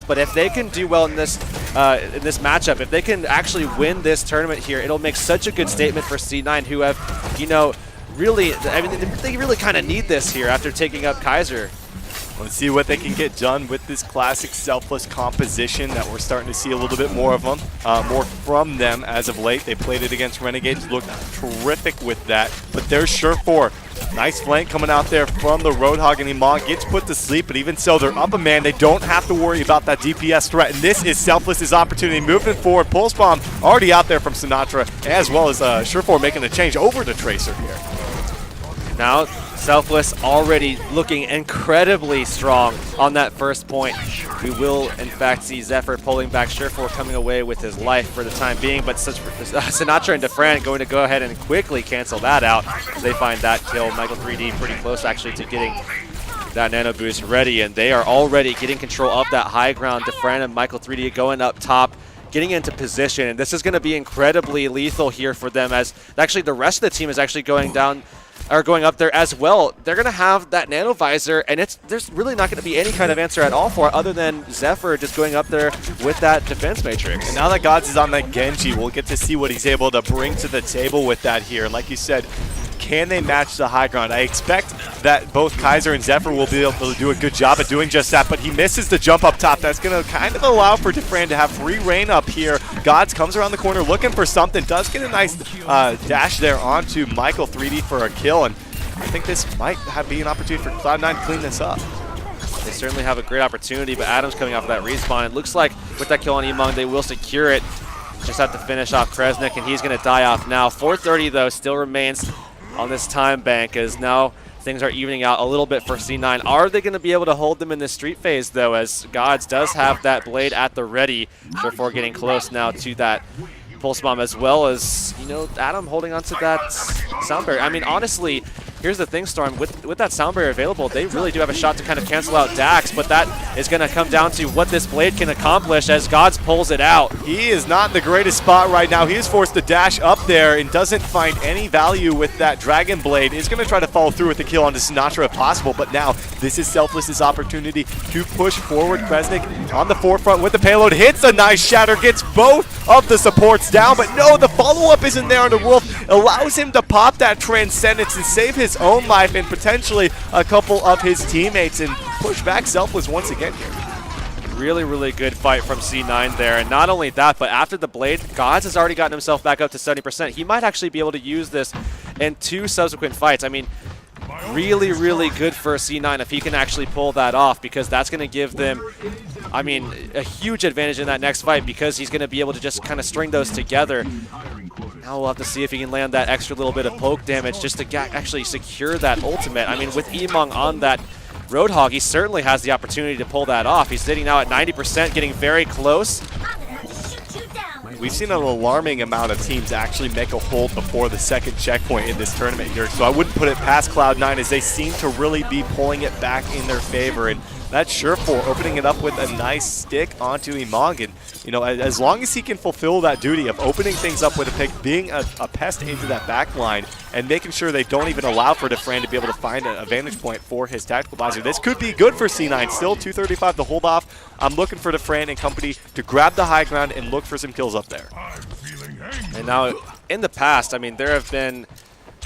but if they can do well in this matchup, if they can actually win this tournament here, it'll make such a good statement for C9, who have, you know, really, I mean, they really kind of need this here after taking up Kaiser. Let's see what they can get done with this classic Selfless composition that we're starting to see a little bit more of them, more from them as of late. They played it against Renegades, looked terrific with that. But there's Sure4. Nice flank coming out there from the Roadhog, and Iman gets put to sleep, but even so, they're up a man. They don't have to worry about that DPS threat, and this is Selfless's opportunity. Moving forward, Pulse Bomb already out there from Sinatra, as well as Sure4 making the change over to Tracer here. Now, Selfless already looking incredibly strong on that first point. We will, in fact, see Zephyr pulling back, Sure4 coming away with his life for the time being, but Sinatra and Defran going to go ahead and quickly cancel that out as they find that kill. Michael 3D pretty close, actually, to getting that nano boost ready, and they are already getting control of that high ground. Defran and Michael 3D going up top, getting into position, and this is going to be incredibly lethal here for them, as actually the rest of the team is actually going down, are going up there as well. They're going to have that nano visor, and there's really not going to be any kind of answer at all for it other than Zephyr just going up there with that defense matrix. And now that Gods is on that Genji, we'll get to see what he's able to bring to the table with that here. And like you said, can they match the high ground? I expect that both Kaiser and Zephyr will be able to do a good job at doing just that, but he misses the jump up top. That's going to kind of allow for Defran to have free reign up here. Gods comes around the corner looking for something, does get a nice dash there onto Michael 3D for a kill, and I think this might be an opportunity for Cloud9 to clean this up. They certainly have a great opportunity, but Adam's coming off of that respawn. It looks like with that kill on Emong, they will secure it. Just have to finish off Kresnik, and he's going to die off now. 430, though, still remains on this time bank, as now things are evening out a little bit for C9. Are they going to be able to hold them in this street phase, though, as Gods does have that blade at the ready? Sure4 getting close now to that Pulse Bomb, as well as, you know, Adam holding onto that sound barrier. I mean, honestly, here's the thing, Storm. With that sound barrier available, they really do have a shot to kind of cancel out Dax, but that is going to come down to what this blade can accomplish as Gods pulls it out. He is not in the greatest spot right now. He is forced to dash up there and doesn't find any value with that Dragon Blade. He's going to try to follow through with the kill onto Sinatra if possible, but now this is Selfless's opportunity to push forward. Kresnik on the forefront with the payload, hits a nice shatter, gets both of the supports down, but no, the follow-up isn't there on the Wolf. Allows him to pop that Transcendence and save his own life and potentially a couple of his teammates and push back Selfless once again here. Really, really good fight from C9 there. And not only that, but after the blade, Gods has already gotten himself back up to 70%. He might actually be able to use this in 2 subsequent fights. I mean, really, really good for C9 if he can actually pull that off, because that's going to give them, I mean, a huge advantage in that next fight, because he's going to be able to just kind of string those together. Now we'll have to see if he can land that extra little bit of poke damage just to actually secure that ultimate. I mean, with Emong on that Roadhog, he certainly has the opportunity to pull that off. He's sitting now at 90%, getting very close. We've seen an alarming amount of teams actually make a hold before the second checkpoint in this tournament here, so I wouldn't put it past Cloud9, as they seem to really be pulling it back in their favor. And that's Sure4 opening it up with a nice stick onto Emong. And, you know, as long as he can fulfill that duty of opening things up with a pick, being a pest into that back line, and making sure they don't even allow for Defran to be able to find a vantage point for his tactical advisor, this could be good for C9. Still 235 to hold off. I'm looking for Defran and company to grab the high ground and look for some kills up there. And now, in the past, I mean, there have been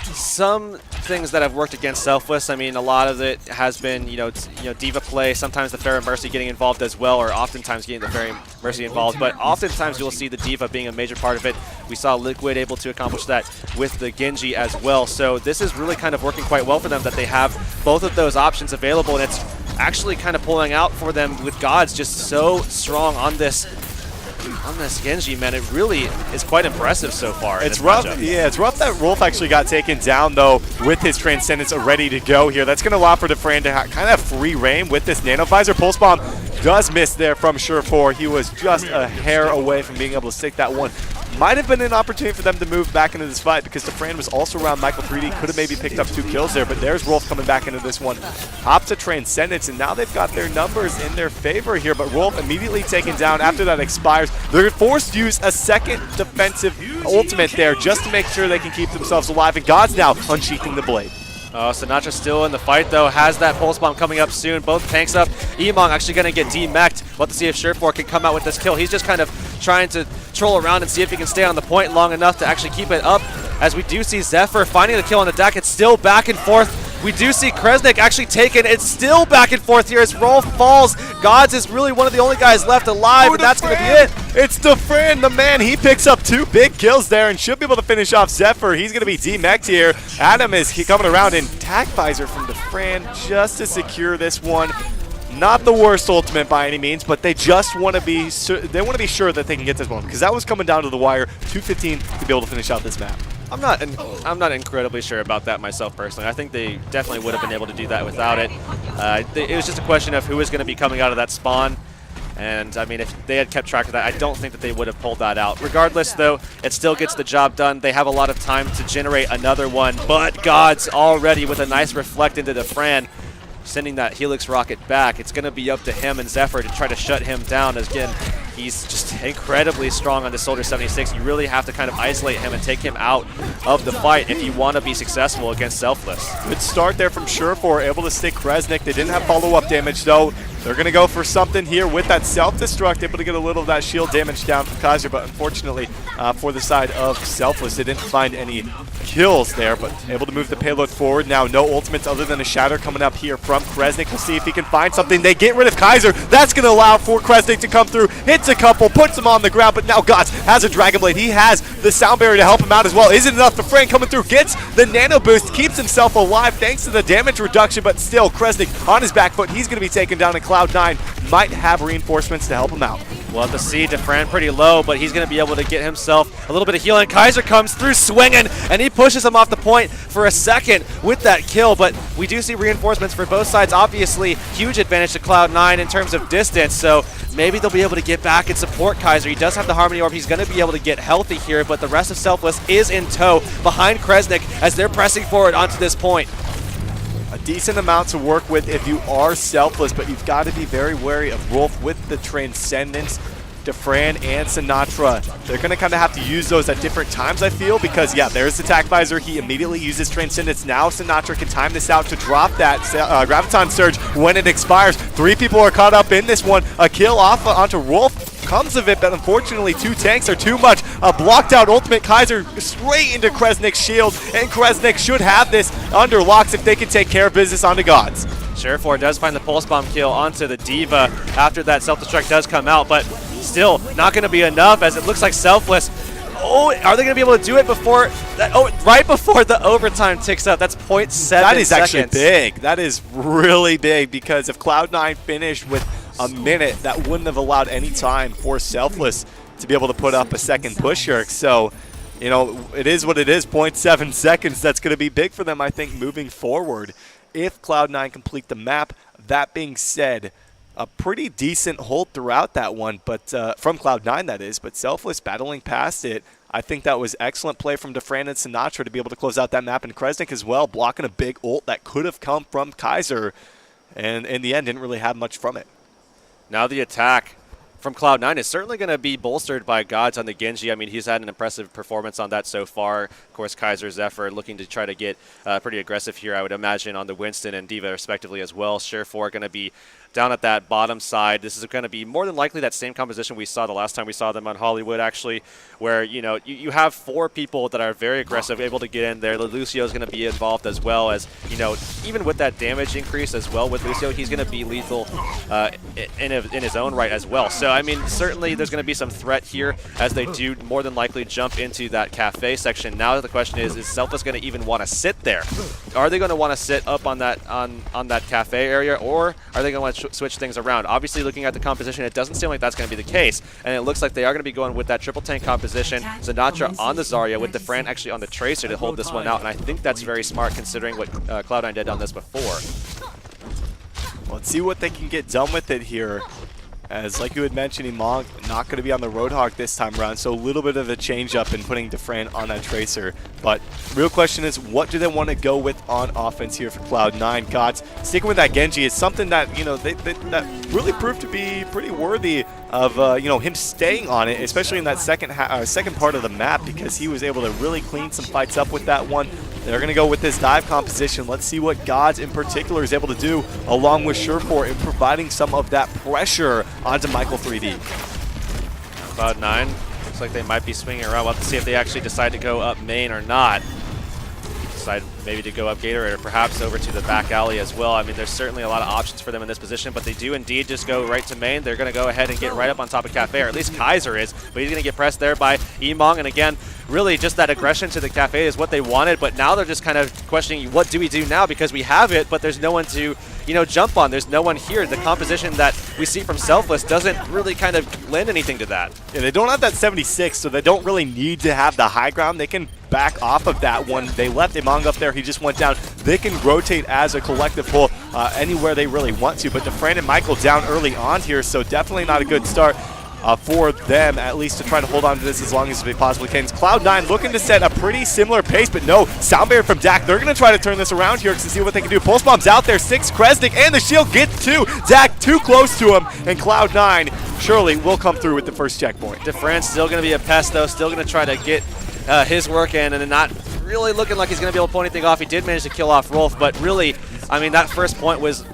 some things that have worked against Selfless. I mean, a lot of it has been, you know, Diva play, sometimes the Pharah Mercy getting involved as well, or oftentimes getting the Pharah Mercy involved, but oftentimes you'll see the Diva being a major part of it. We saw Liquid able to accomplish that with the Genji as well, so this is really kind of working quite well for them that they have both of those options available, and it's actually kind of pulling out for them with Gods just so strong on this Genji, man. It really is quite impressive so far. It's rough. Yeah, it's rough that Rolf actually got taken down, though, with his Transcendence ready to go here. That's going to allow for Defran to kind of have free reign with this Nano Visor. Pulse Bomb does miss there from Sure4. He was just a hair away from being able to stick that one. Might have been an opportunity for them to move back into this fight, because Defran was also around Michael 3D. Could have maybe picked up 2 kills there, but there's Rolf coming back into this one. Hops a Transcendence, and now they've got their numbers in their favor here, but Rolf immediately taken down after that expires. They're forced to use a second defensive ultimate there just to make sure they can keep themselves alive, and Gods now unsheathing the blade. Sinatra still in the fight, though, has that Pulse Bomb coming up soon. Both tanks up. Emong actually going to get demech'd. We'll have to see if Surefour can come out with this kill. He's just kind of trying to troll around and see if he can stay on the point long enough to actually keep it up, as we do see Zephyr finding the kill on the deck. It's still back and forth. We do see Kresnik actually taken. It's still back and forth here as Rolf falls. Gods is really one of the only guys left alive, and that's going to be it. It's Defran, the man. He picks up 2 big kills there and should be able to finish off Zephyr. He's going to be demeched here. Adam is coming around, and Tag Visor from Defran just to secure this one. Not the worst ultimate by any means, but they just want to be sure that they can get this one, because that was coming down to the wire. 2:15 to be able to finish out this map. I'm not incredibly sure about that myself personally. I think they definitely would have been able to do that without it. It was just a question of who was going to be coming out of that spawn. And I mean, if they had kept track of that, I don't think that they would have pulled that out. Regardless, though, it still gets the job done. They have a lot of time to generate another one, but Gods already with a nice reflect into the Fran, sending that Helix rocket back. It's going to be up to him and Zephyr to try to shut him down. As again, he's just incredibly strong on the Soldier 76. You really have to kind of isolate him and take him out of the fight if you want to be successful against Selfless. Good start there from Surefour, able to stick Kresnik. They didn't have follow-up damage, though. They're going to go for something here with that self-destruct, able to get a little of that shield damage down from Kaiser, but unfortunately for the side of Selfless, they didn't find any kills there, but able to move the payload forward. Now no ultimates other than a Shatter coming up here from Kresnik. We'll see if he can find something. They get rid of Kaiser. That's going to allow for Kresnik to come through, hits a couple, puts him on the ground, but now Gots has a Dragon Blade. He has the Sound Barrier to help him out as well. Isn't enough. The Fran coming through, gets the Nano Boost, keeps himself alive thanks to the damage reduction, but still Kresnik on his back foot. He's going to be taken down, and Cloud9 might have reinforcements to help him out. We'll have to see. Defran pretty low, but he's going to be able to get himself a little bit of healing. Kaiser comes through swinging, and he pushes him off the point for a second with that kill, but we do see reinforcements for both sides. Obviously, huge advantage to Cloud9 in terms of distance, so maybe they'll be able to get back and support Kaiser. He does have the Harmony Orb. He's going to be able to get healthy here, but the rest of Selfless is in tow behind Kresnik as they're pressing forward onto this point. A decent amount to work with if you are Selfless, but you've got to be very wary of Rolf with the Transcendence. Defran and Sinatra, they're going to kind of have to use those at different times, I feel, because, yeah, there's the Attack Visor. He immediately uses Transcendence. Now Sinatra can time this out to drop that Graviton Surge when it expires. 3 people are caught up in this one. A kill off onto Rolf comes of it, but unfortunately 2 tanks are too much. A blocked out ultimate Kaiser straight into Kresnik's shield, and Kresnik should have this under locks if they can take care of business onto Gods. Surefour does find the Pulse Bomb kill onto the Diva after that self-destruct does come out, but still not going to be enough as it looks like Selfless. Oh, are they going to be able to do it before that? Oh, right before the overtime ticks up. That's 0.7 That is seconds. Actually big. That is really big, because if Cloud9 finished with a minute, that wouldn't have allowed any time for Selfless to be able to put up a second push here. So, you know, it is what it is. 0.7 seconds. That's going to be big for them, I think, moving forward if Cloud9 complete the map. That being said, a pretty decent hold throughout that one, but from Cloud9 that is, but Selfless battling past it. I think that was excellent play from Defran and Sinatra to be able to close out that map, and Kresnik as well, blocking a big ult that could have come from Kaiser, and in the end didn't really have much from it. Now the attack from Cloud9 is certainly going to be bolstered by Gods on the Genji. I mean, he's had an impressive performance on that so far. Of course, Kaiser, Zephyr looking to try to get pretty aggressive here, I would imagine, on the Winston and Diva respectively as well. Surefour going to be down at that bottom side. This is going to be more than likely that same composition we saw the last time we saw them on Hollywood, actually, where, you know, you have 4 people that are very aggressive, able to get in there. Lucio is going to be involved as well, as, you know, even with that damage increase as well with Lucio, he's going to be lethal in his own right as well. So, I mean, certainly there's going to be some threat here as they do more than likely jump into that cafe section. Now the question is Selfless going to even want to sit there? Are they going to want to sit up on that on that cafe area, or are they going to want to switch things around? Obviously, looking at the composition, it doesn't seem like that's going to be the case, and it looks like they are going to be going with that triple tank composition. Sinatra on the Zarya with Defran actually on the Tracer to hold this one out, and I think that's very smart considering what Cloud9 did on this before. Let's see what they can get done with it here. As, like you had mentioned, Imong not going to be on the Roadhog this time around, so a little bit of a change-up in putting Defran on that Tracer. But real question is, what do they want to go with on offense here for Cloud9? Gods sticking with that Genji is something that, you know, that really proved to be pretty worthy of him staying on it, especially in that second part of the map, because he was able to really clean some fights up with that one. They're going to go with this dive composition. Let's see what Gods in particular is able to do along with Surefour in providing some of that pressure onto Michael 3D. Cloud9, looks like they might be swinging around. We'll have to see if they actually decide to go up main or not. Decide maybe to go up Gatorade or perhaps over to the back alley as well. I mean, there's certainly a lot of options for them in this position, but they do indeed just go right to main. They're going to go ahead and get right up on top of Cafe, or at least Kaiser is, but he's going to get pressed there by Emong. And again, really just that aggression to the Cafe is what they wanted, but now they're just kind of questioning, what do we do now? Because we have it, but there's no one to, jump on. There's no one here. The composition that we see from Selfless doesn't really kind of lend anything to that. Yeah, they don't have that 76, so they don't really need to have the high ground. They can back off of that one. They left Emong up there. He just went down. They can rotate as a collective pull anywhere they really want to, but DeFran and Michael down early on here, so definitely not a good start for them, at least to try to hold on to this as long as they possibly can. Cloud9 looking to set a pretty similar pace, but no, sound barrier from Dak. They're going to try to turn this around here to see what they can do. Pulse Bomb's out there, 6 Kresnik, and the shield gets 2. Dak too close to him, and Cloud9 surely will come through with the first checkpoint. DeFran's still going to be a pest, though, still going to try to get his work in, and not really looking like he's going to be able to pull anything off. He did manage to kill off Rolf, but really, I mean, that first point was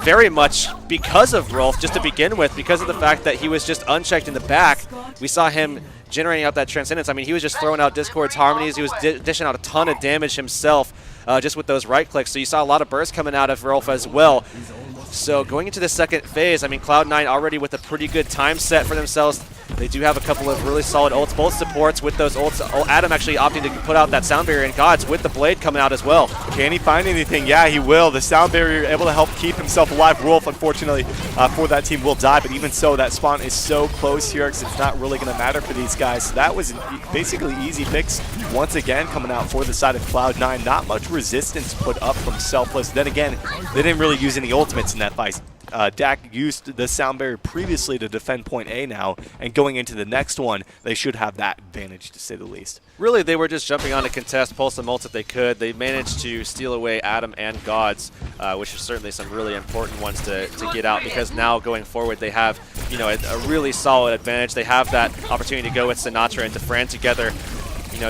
very much because of Rolf, just to begin with, because of the fact that he was just unchecked in the back. We saw him generating out that Transcendence. I mean, he was just throwing out Discord's Harmonies. He was dishing out a ton of damage himself just with those right clicks. So you saw a lot of bursts coming out of Rolf as well. So going into the second phase, I mean, Cloud9 already with a pretty good time set for themselves. They do have a couple of really solid ults, both supports with those ults. Adam actually opting to put out that sound barrier, and Gods with the blade coming out as well. Can he find anything? Yeah, he will. The sound barrier able to help keep himself alive. Rolf, unfortunately, for that team will die, but even so, that spawn is so close here, it's not really going to matter for these guys. So that was basically easy picks once again coming out for the side of Cloud9. Not much resistance put up from Selfless. Then again, they didn't really use any ultimates in that fight. Dak used the sound barrier previously to defend point A now, and going into the next one, they should have that advantage, to say the least. Really, they were just jumping on to contest, pull some ults if they could. They managed to steal away Adam and Gods, which is certainly some really important ones to get out, because now going forward they have a really solid advantage. They have that opportunity to go with Sinatra and DeFran together.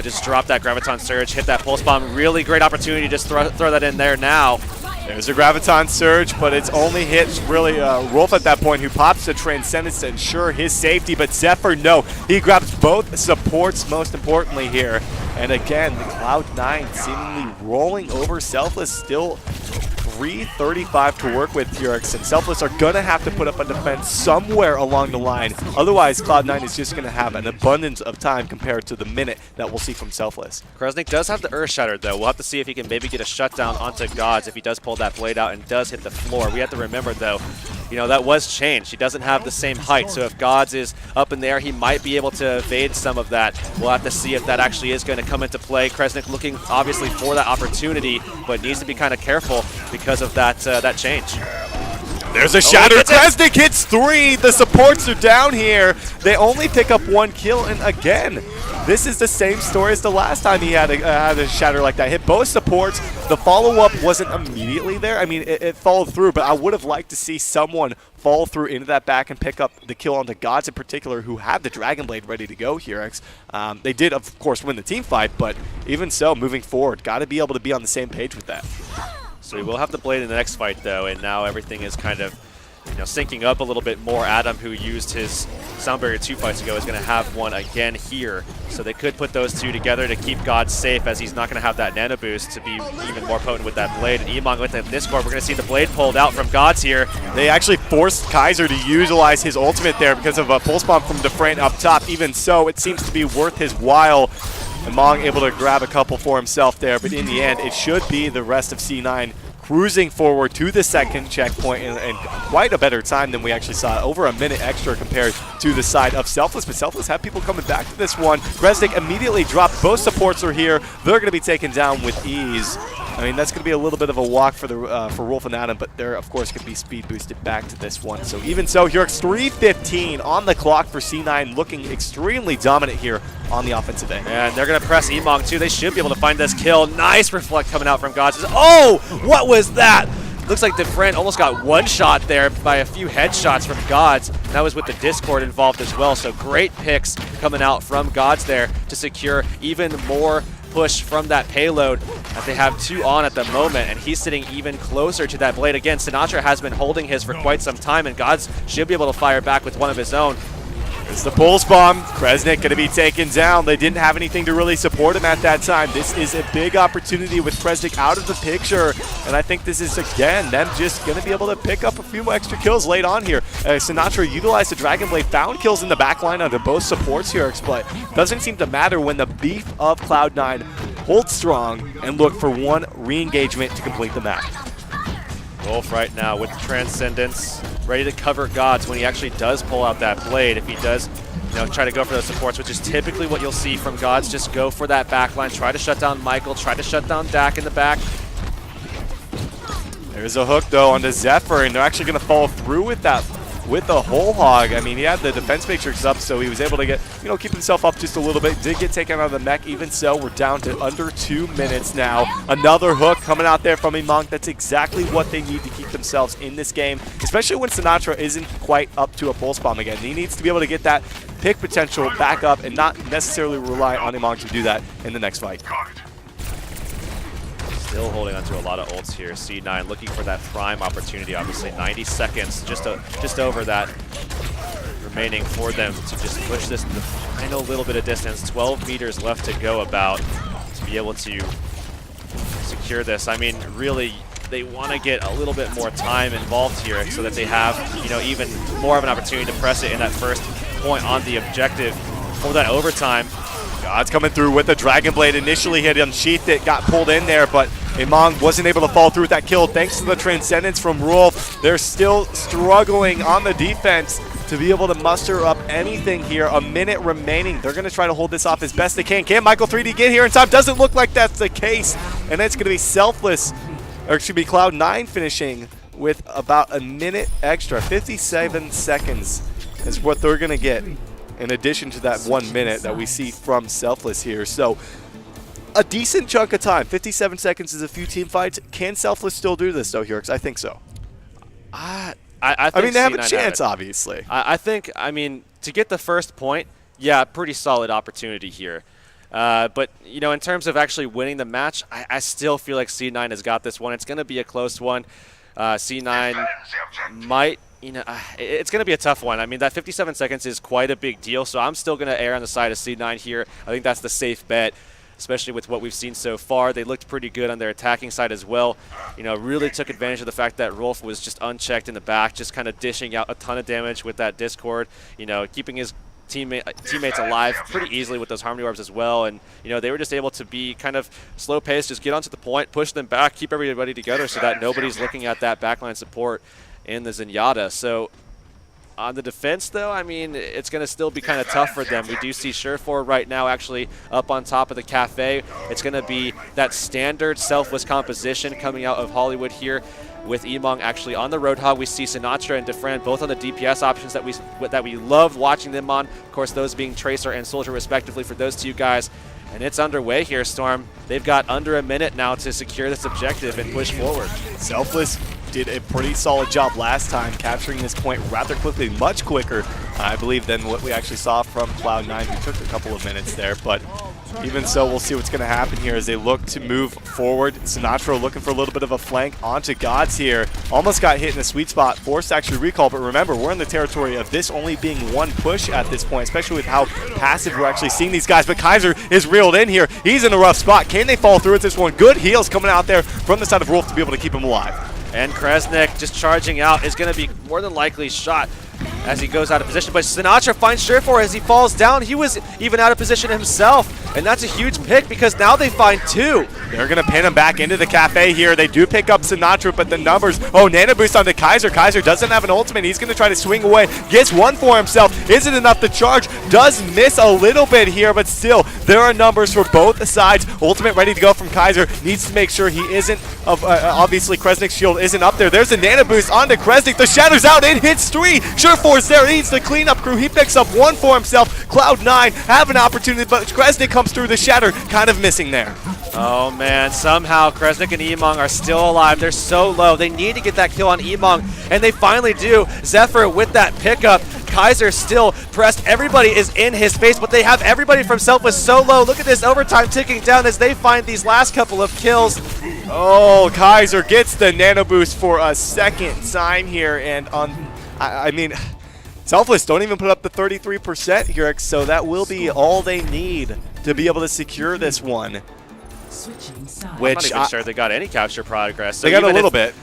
Just drop that Graviton Surge, hit that Pulse Bomb. Really great opportunity to just throw that in there now. There's a Graviton Surge, but it's only hit really Rolf at that point, who pops the Transcendence to ensure his safety. But Zephyr, no, he grabs both supports most importantly here. And again, the Cloud9 seemingly rolling over Selfless, still 335 to work with here, and Selfless are going to have to put up a defense somewhere along the line. Otherwise, Cloud9 is just going to have an abundance of time compared to the minute that we'll see from Selfless. Kresnik does have the Earth Shatter, though. We'll have to see if he can maybe get a shutdown onto Gods if he does pull that blade out and does hit the floor. We have to remember, though, that was changed. He doesn't have the same height, so if Gods is up in the air, he might be able to evade some of that. We'll have to see if that actually is going to come into play. Kresnik looking, obviously, for that opportunity, but needs to be kind of careful because of that change. There's a shatter. Kresnik hits 3. The supports are down here. They only pick up 1 kill, and again, this is the same story as the last time he had a shatter like that. Hit both supports. The follow-up wasn't immediately there. I mean, it followed through, but I would have liked to see someone fall through into that back and pick up the kill onto Gods in particular, who had the Dragon Blade ready to go here. They did, of course, win the team fight, but even so, moving forward, got to be able to be on the same page with that. So we will have the blade in the next fight, though, and now everything is kind of syncing up a little bit more. Adam, who used his Sound Barrier 2 fights ago, is going to have one again here. So they could put those two together to keep God safe, as he's not going to have that nano boost to be even more potent with that blade. And Emong with the Discord, we're going to see the blade pulled out from Gods here. They actually forced Kaiser to utilize his ultimate there because of a Pulse Bomb from DeFran up top. Even so, it seems to be worth his while. Emong able to grab a couple for himself there, but in the end, it should be the rest of C9 cruising forward to the second checkpoint, and quite a better time than we actually saw. Over a minute extra compared to the side of Selfless, but Selfless have people coming back to this one. Kresnik immediately dropped. Both supports are here. They're going to be taken down with ease. I mean, that's going to be a little bit of a walk for Rolf and Adam, but they're, of course, going to be speed boosted back to this one. So even so, Hurix 3:15 on the clock for C9, looking extremely dominant here on the offensive end. And they're going to press Emong, too. They should be able to find this kill. Nice reflect coming out from Gods. Oh, what was that? looks like DeFran almost got one shot there by a few headshots from Gods. And that was with the Discord involved as well. So great picks coming out from Gods there to secure even more push from that payload, as they have 2 on at the moment, and he's sitting even closer to that blade. Again, Sinatra has been holding his for quite some time, and Gods should be able to fire back with one of his own. It's the pulse bomb. Kresnik going to be taken down. They didn't have anything to really support him at that time. This is a big opportunity with Kresnik out of the picture, and I think this is, again, them just going to be able to pick up a few more extra kills late on here. Sinatra utilized the Dragon Blade, found kills in the backline under both supports here, but doesn't seem to matter when the beef of Cloud9 holds strong and look for one re-engagement to complete the map. Wolf right now with Transcendence, ready to cover Gods when he actually does pull out that blade. If he does, try to go for those supports, which is typically what you'll see from Gods. Just go for that backline, try to shut down Michael, try to shut down Dak in the back. There's a hook, though, onto Zephyr, and they're actually going to follow through with that with the whole hog. I mean, he had the defense matrix up, so he was able to get, keep himself up just a little bit. Did get taken out of the mech. Even so, we're down to under 2 minutes now. Another hook coming out there from Imank. That's exactly what they need to keep themselves in this game, especially when Sinatra isn't quite up to a pulse bomb again. He needs to be able to get that pick potential back up and not necessarily rely on Imank to do that in the next fight. Still holding onto a lot of ults here. C9 looking for that prime opportunity. Obviously, 90 seconds, just over that remaining for them to just push this to the final little bit of distance. 12 meters left to go about to be able to secure this. I mean, really, they want to get a little bit more time involved here so that they have, even more of an opportunity to press it in that first point on the objective for that overtime. God's coming through with the Dragon Blade. Initially, he had unsheathed it, got pulled in there, but Imank wasn't able to fall through with that kill thanks to the Transcendence from Rolf. They're still struggling on the defense to be able to muster up anything here. A minute remaining. They're going to try to hold this off as best they can. Can Michael 3D get here in time? Doesn't look like that's the case. And it's going to be Selfless, or it should be Cloud9 finishing with about a minute extra. 57 seconds is what they're going to get, in addition to that 1 minute that we see from Selfless here. So a decent chunk of time. 57 seconds is a few team fights. Can Selfless still do this, though, Hurix? I think so. I mean, they have a chance, obviously. I think, to get the first point, yeah, pretty solid opportunity here. But, in terms of actually winning the match, I still feel like C9 has got this one. It's going to be a close one. C9 might... it's going to be a tough one. I mean, that 57 seconds is quite a big deal, so I'm still going to err on the side of C9 here. I think that's the safe bet, especially with what we've seen so far. They looked pretty good on their attacking side as well. Really took advantage of the fact that Rolf was just unchecked in the back, just kind of dishing out a ton of damage with that Discord, keeping his teammates alive pretty easily with those Harmony Orbs as well. And, they were just able to be kind of slow paced, just get onto the point, push them back, keep everybody together so that nobody's looking at that backline support in the Zenyatta. So on the defense, though, it's going to still be kind of tough for them. We do see Surefour right now actually up on top of the cafe. It's going to be that standard Selfless composition coming out of Hollywood here with Imank actually on the Roadhog. We see Sinatra and DeFran both on the DPS options that we loved watching them on. Of course, those being Tracer and Soldier respectively for those two guys. And it's underway here, Storm. They've got under a minute now to secure this objective and push forward. Selfless did a pretty solid job last time, capturing this point rather quickly, much quicker, I believe, than what we actually saw from Cloud9, who took a couple of minutes there. But even so, we'll see what's going to happen here as they look to move forward. Sinatra looking for a little bit of a flank onto Gods here. Almost got hit in the sweet spot, forced to actually recall, but remember, we're in the territory of this only being one push at this point, especially with how passive we're actually seeing these guys. But Kaiser is reeled in here. He's in a rough spot. Can they fall through with this one? Good heals coming out there from the side of Rolf to be able to keep him alive. And Kresnik just charging out is going to be more than likely shot as he goes out of position. But Sinatra finds Surefour as he falls down. He was even out of position himself. And that's a huge pick because now they find two. They're going to pin him back into the cafe here. They do pick up Sinatra, but the numbers... Oh, Nano Boost onto Kaiser. Kaiser doesn't have an ultimate. He's going to try to swing away. Gets one for himself. Isn't enough to charge. Does miss a little bit here, but still, there are numbers for both sides. Ultimate ready to go from Kaiser. Needs to make sure he isn't... obviously, Kresnik's shield isn't up there. There's a Nano Boost onto Kresnik. The Shadow's out. It hits 3. Surefour Sure4 is there. He's the cleanup crew. He picks up one for himself. Cloud9 have an opportunity, but Kresnik comes through the shatter, kind of missing there. Oh man, somehow Kresnik and Emong are still alive. They're so low. They need to get that kill on Emong, and they finally do. Zephyr with that pickup. Kaiser still pressed. Everybody is in his face, but they have everybody from Selfless so low. Look at this overtime ticking down as they find these last couple of kills. Oh, Kaiser gets the nano boost for a second time here, and I mean, Selfless don't even put up the 33% here, so that will be all they need to be able to secure this one. Which I'm not even sure they got any capture progress. So they got a little bit.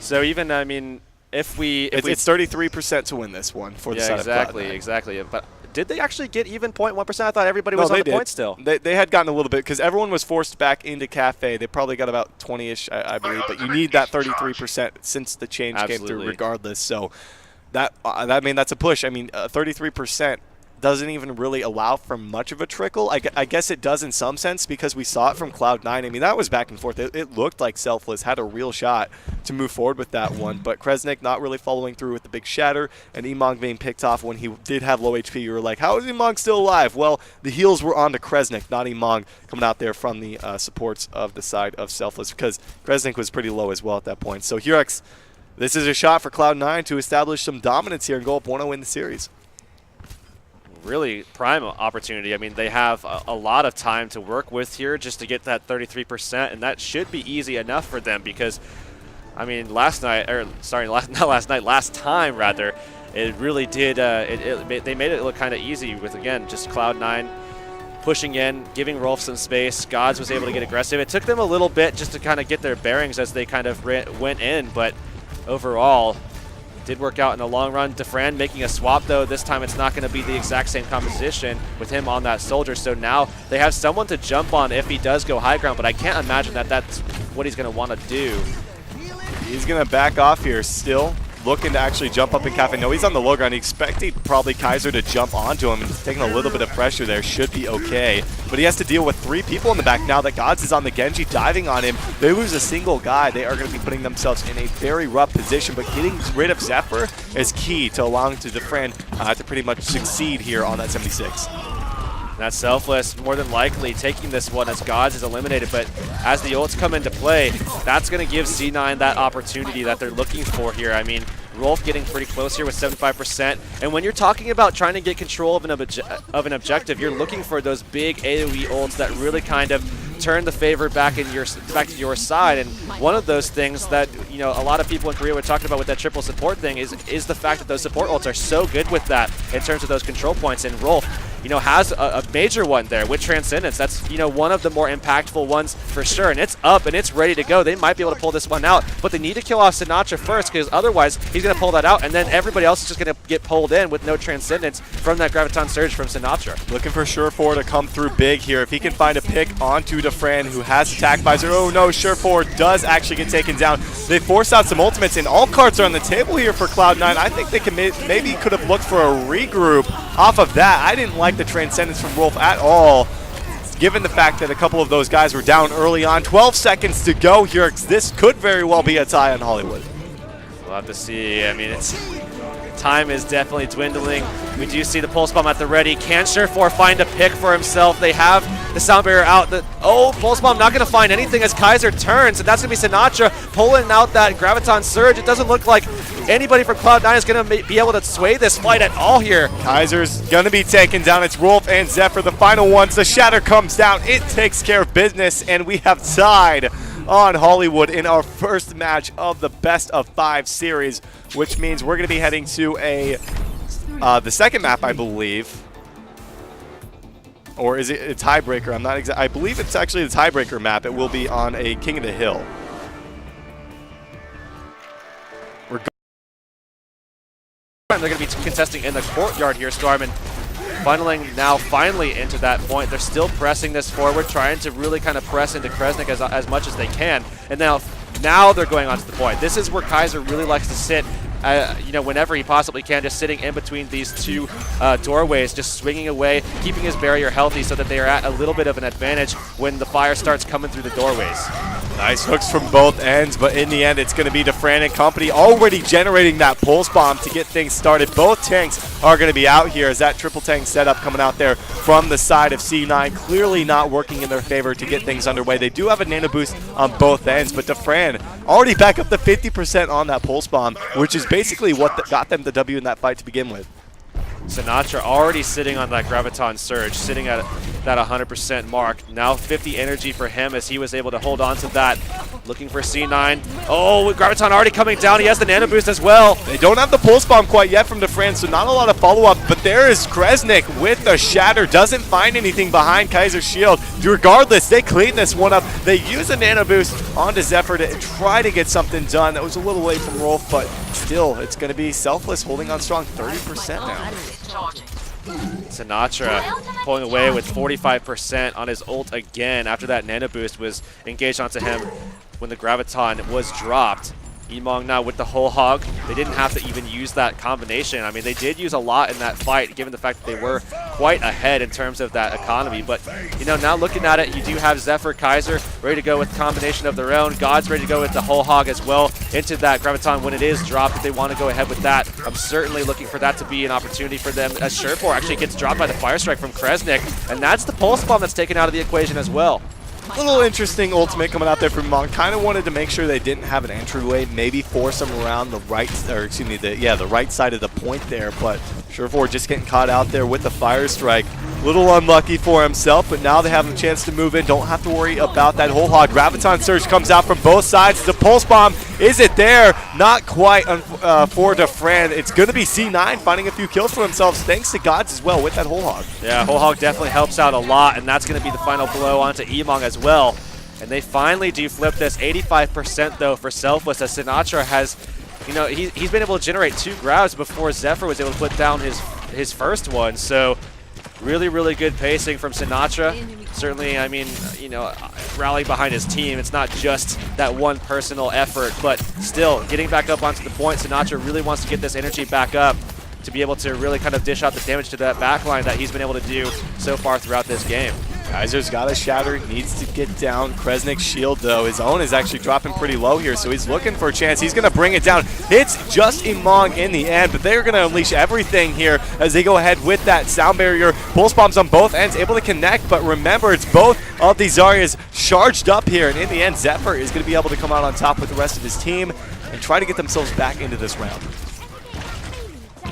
So even, I mean, if it's 33% to win this one for the side of Cloud9. Exactly. But did they actually get even 0.1%? I thought everybody was on the point still. They had gotten a little bit because everyone was forced back into Cafe. They probably got about 20-ish, I believe. But you need that 33% since the change came through regardless. So I mean, that's a push. I mean, 33% doesn't even really allow for much of a trickle. I guess it does in some sense because we saw it from Cloud9. I mean, that was back and forth. It looked like Selfless had a real shot to move forward with that one, but Kresnik not really following through with the big shatter, and Emong being picked off when he did have low HP. You were like, how is Emong still alive? Well, the heals were on to Kresnik, not Emong coming out there from the supports of the side of Selfless because Kresnik was pretty low as well at that point. So Hurex, this is a shot for Cloud9 to establish some dominance here and go up 1-0 in the series. Really prime opportunity. I mean, they have a lot of time to work with here just to get that 33%, and that should be easy enough for them because, I mean, last time, rather, it really did, they made it look kind of easy with, again, just Cloud9 pushing in, giving Rolf some space. Gods was able to get aggressive. It took them a little bit just to kind of get their bearings as they kind of went in, but overall, did work out in the long run. Defran making a swap, though. This time it's not going to be the exact same composition with him on that soldier. So now they have someone to jump on if he does go high ground, but I can't imagine that that's what he's going to want to do. He's going to back off here still. Looking to actually jump up in Cafe. No, he's on the low ground. He expected probably Kaiser to jump onto him, and he's taking a little bit of pressure there. Should be okay. But he has to deal with 3 people in the back now that Gods is on the Genji diving on him. They lose a single guy. They are going to be putting themselves in a very rough position, but getting rid of Zephyr is key to allowing to Defran to pretty much succeed here on that 76. That's Selfless more than likely taking this one as Gods is eliminated, but as the ults come into play, that's going to give C9 that opportunity that they're looking for here. I mean, Rolf getting pretty close here with 75%, and when you're talking about trying to get control of an objective, you're looking for those big AoE ults that really kind of turn the favor back to your side. And one of those things that, you know, a lot of people in Korea were talking about with that triple support thing is the fact that those support ults are so good with that in terms of those control points. And Rolf, you know, has a major one there with Transcendence. That's, you know, one of the more impactful ones for sure. And it's up and it's ready to go. They might be able to pull this one out, but they need to kill off Sinatra first because otherwise he's going to pull that out, and then everybody else is just going to get pulled in with no Transcendence from that Graviton Surge from Sinatra. Looking for Sure4 to come through big here. If he can find a pick onto Defran, who has attack visor. Oh no, Sure4 does actually get taken down. They force out some ultimates, and all cards are on the table here for Cloud9. I think they can maybe could have looked for a regroup off of that. I didn't like the Transcendence from Rolf at all, given the fact that a couple of those guys were down early on. 12 seconds to go here. This could very well be a tie on Hollywood. We'll have to see. I mean, time is definitely dwindling. We do see the pulse bomb at the ready. Can Sure4 find a pick for himself? They have the sound barrier out. Pulse bomb not going to find anything as Kaiser turns, and that's going to be Sinatra pulling out that Graviton Surge. It doesn't look like anybody from Cloud9 is going to be able to sway this fight at all here. Kaiser's going to be taken down. It's Rolf and Zephyr, the final ones. The shatter comes down. It takes care of business, and we have tied on Hollywood in our first match of the best of 5 series, which means we're going to be heading to the second map, I believe. Or is it a tiebreaker? I'm not exact. I believe it's actually the tiebreaker map. It will be on a King of the Hill. They're going to be contesting in the courtyard here, Storm, and funneling now finally into that point. They're still pressing this forward, trying to really kind of press into Kresnik as much as they can. And now they're going onto the point. This is where Kaiser really likes to sit, you know, whenever he possibly can, just sitting in between these 2 doorways, just swinging away, keeping his barrier healthy so that they are at a little bit of an advantage when the fire starts coming through the doorways. Nice hooks from both ends, but in the end, it's going to be Defran and company already generating that pulse bomb to get things started. Both tanks are going to be out here as that triple tank setup coming out there from the side of C9, clearly not working in their favor to get things underway. They do have a nano boost on both ends, but Defran already back up to 50% on that pulse bomb, which is basically what got them the W in that fight to begin with. Sinatra already sitting on that Graviton Surge, sitting at that 100% mark. Now 50 energy for him as he was able to hold on to that. Looking for C9. Oh, Graviton already coming down. He has the nano boost as well. They don't have the pulse bomb quite yet from Defran, so not a lot of follow-up, but there is Kresnik with the shatter. Doesn't find anything behind Kaiser's shield. Regardless, they clean this one up. They use a nano boost onto Zephyr to try to get something done. That was a little late from Rolf, but still, it's going to be Selfless holding on strong, 30% now. Sinatra pulling away with 45% on his ult again after that nano boost was engaged onto him when the Graviton was dropped. Emong now with the whole hog. They didn't have to even use that combination. I mean, they did use a lot in that fight, given the fact that they were quite ahead in terms of that economy. But, you know, now looking at it, you do have Zephyr, Kaiser ready to go with a combination of their own. God's ready to go with the whole hog as well into that Graviton when it is dropped. If they want to go ahead with that, I'm certainly looking for that to be an opportunity for them, as Surefour actually gets dropped by the Fire Strike from Kresnik. And that's the Pulse Bomb that's taken out of the equation as well. A little interesting ultimate coming out there from Mon. Kind of wanted to make sure they didn't have an entryway, maybe force them around the right, or excuse me, the right side of the point there. But Surefour just getting caught out there with the Fire Strike. Little unlucky for himself, but now they have a chance to move in. Don't have to worry about that whole hog. Graviton Surge comes out from both sides. The Pulse Bomb, is it there? Not quite for Defran. It's going to be C9 finding a few kills for themselves, thanks to Gods as well with that whole hog. Yeah, whole hog definitely helps out a lot, and that's going to be the final blow onto Emong as well. And they finally do flip this. 85% though for Selfless, as Sinatra has, you know, he's been able to generate 2 grabs before Zephyr was able to put down his first one. So really, really good pacing from Sinatra. Certainly, I mean, you know, rallying behind his team. It's not just that one personal effort, but still getting back up onto the point. Sinatra really wants to get this energy back up to be able to really kind of dish out the damage to that backline that he's been able to do so far throughout this game. Kaiser's got a shatter, needs to get down. Kresnik's shield, though, his own is actually dropping pretty low here, so he's looking for a chance. He's going to bring it down. Hits just Emong in the end, but they're going to unleash everything here as they go ahead with that sound barrier. Pulse bombs on both ends, able to connect, but remember, it's both of these Zaryas charged up here, and in the end, Zephyr is going to be able to come out on top with the rest of his team and try to get themselves back into this round.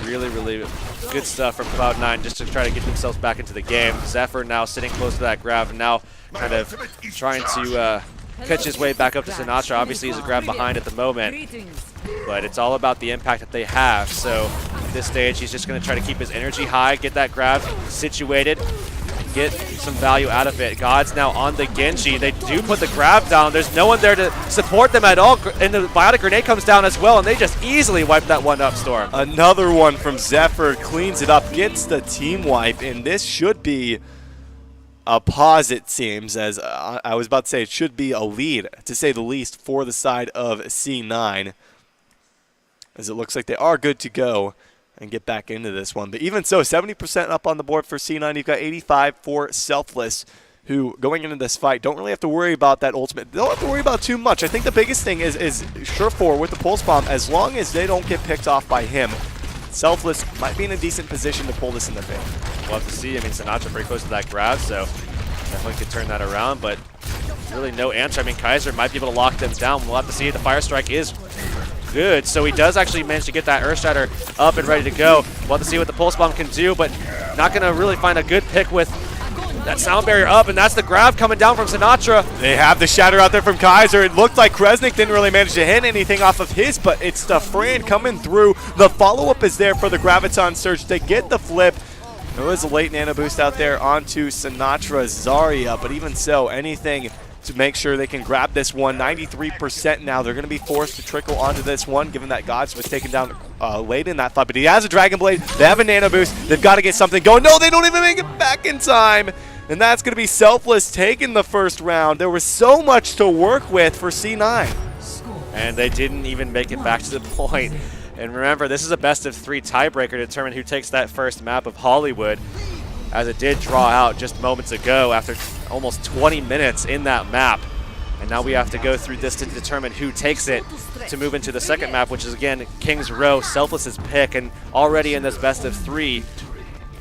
Really, really good stuff from Cloud9 just to try to get themselves back into the game. Zephyr now sitting close to that grab and now kind of trying to catch his way back up to Sinatra. Obviously, he's a grab behind at the moment, but it's all about the impact that they have. So at this stage, he's just going to try to keep his energy high, get that grab situated, get some value out of it. God's now on the Genji. They do put the grab down. There's no one there to support them at all, and the Biotic Grenade comes down as well, and they just easily wipe that one up, Storm. Another one from Zephyr, cleans it up, gets the team wipe, and this should be a pause, it seems, as I was about to say, it should be a lead, to say the least, for the side of C9, as it looks like they are good to go and get back into this one. But even so, 70% up on the board for C9. You've got 85 for Selfless, who, going into this fight, don't really have to worry about that ultimate. They don't have to worry about too much. I think the biggest thing is Surefour with the Pulse Bomb. As long as they don't get picked off by him, Selfless might be in a decent position to pull this in the favor. We'll have to see. I mean, Sinatra pretty close to that grab, so definitely could turn that around, but really no answer. I mean, Kaiser might be able to lock them down. We'll have to see. The Fire Strike is good, so he does actually manage to get that Earth Shatter up and ready to go. We'll have to see what the Pulse Bomb can do, but not going to really find a good pick with that sound barrier up, and that's the grab coming down from Sinatra. They have the shatter out there from Kaiser. It looked like Kresnik didn't really manage to hit anything off of his, but it's the Fran coming through. The follow-up is there for the Graviton Surge. They get the flip. There was a late nano boost out there onto Sinatra Zarya, but even so, anything to make sure they can grab this one. 93% now. They're going to be forced to trickle onto this one, given that Gods was taken down late in that fight. But he has a Dragon Blade. They have a nano boost. They've got to get something going. No, they don't even make it back in time. And that's going to be Selfless taking the first round. There was so much to work with for C9. And they didn't even make it back to the point. And remember, this is a best-of-3 tiebreaker to determine who takes that first map of Hollywood, as it did draw out just moments ago after almost 20 minutes in that map. And now we have to go through this to determine who takes it to move into the second map, which is, again, King's Row, Selfless's pick. And already in this best of 3,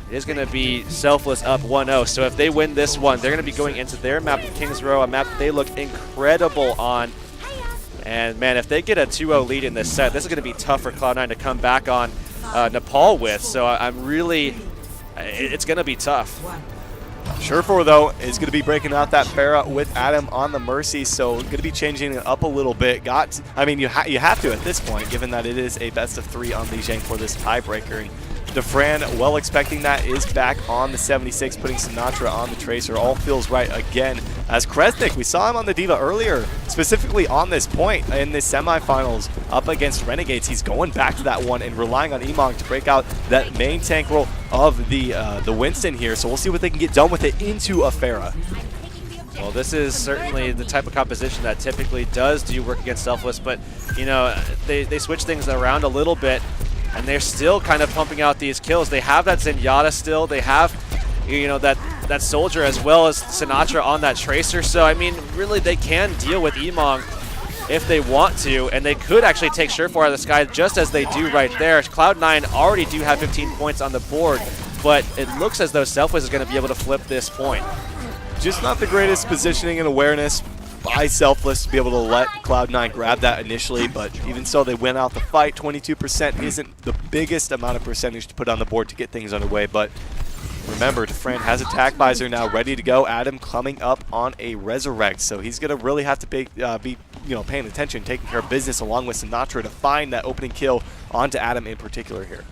it is going to be Selfless up 1-0. So if they win this one, they're going to be going into their map of King's Row, a map that they look incredible on. And, man, if they get a 2-0 lead in this set, this is going to be tough for Cloud9 to come back on Nepal with. So I'm really – it's going to be tough. Surefour, though, is going to be breaking out that Pharah with Adam on the Mercy, so going to be changing it up a little bit. You have to at this point, given that it is a best of 3 on Li Jiang for this tiebreaker. And Defran, well expecting that, is back on the 76, putting Sinatra on the Tracer. All feels right again. As Kresnik, we saw him on the D.Va earlier, specifically on this point in the semifinals up against Renegades. He's going back to that one and relying on Emong to break out that main tank role of the Winston here. So we'll see what they can get done with it into a Pharah. Well, this is certainly the type of composition that typically does do work against Selfless, but, you know, they switch things around a little bit, and they're still kind of pumping out these kills. They have that Zenyatta still. They have, you know, that Soldier as well as Sinatra on that Tracer. So, I mean, really they can deal with Emong if they want to, and they could actually take Surefour out of the sky just as they do right there. Cloud9 already do have 15 points on the board, but it looks as though Selfless is going to be able to flip this point. Just not the greatest positioning and awareness by Selfless to be able to let Cloud9 grab that initially, but even so, they win out the fight. 22% isn't the biggest amount of percentage to put on the board to get things underway, but remember, Defran has attack visor now ready to go. Adam coming up on a Resurrect, so he's going to really have to be paying attention, taking care of business along with Sinatra to find that opening kill onto Adam in particular here.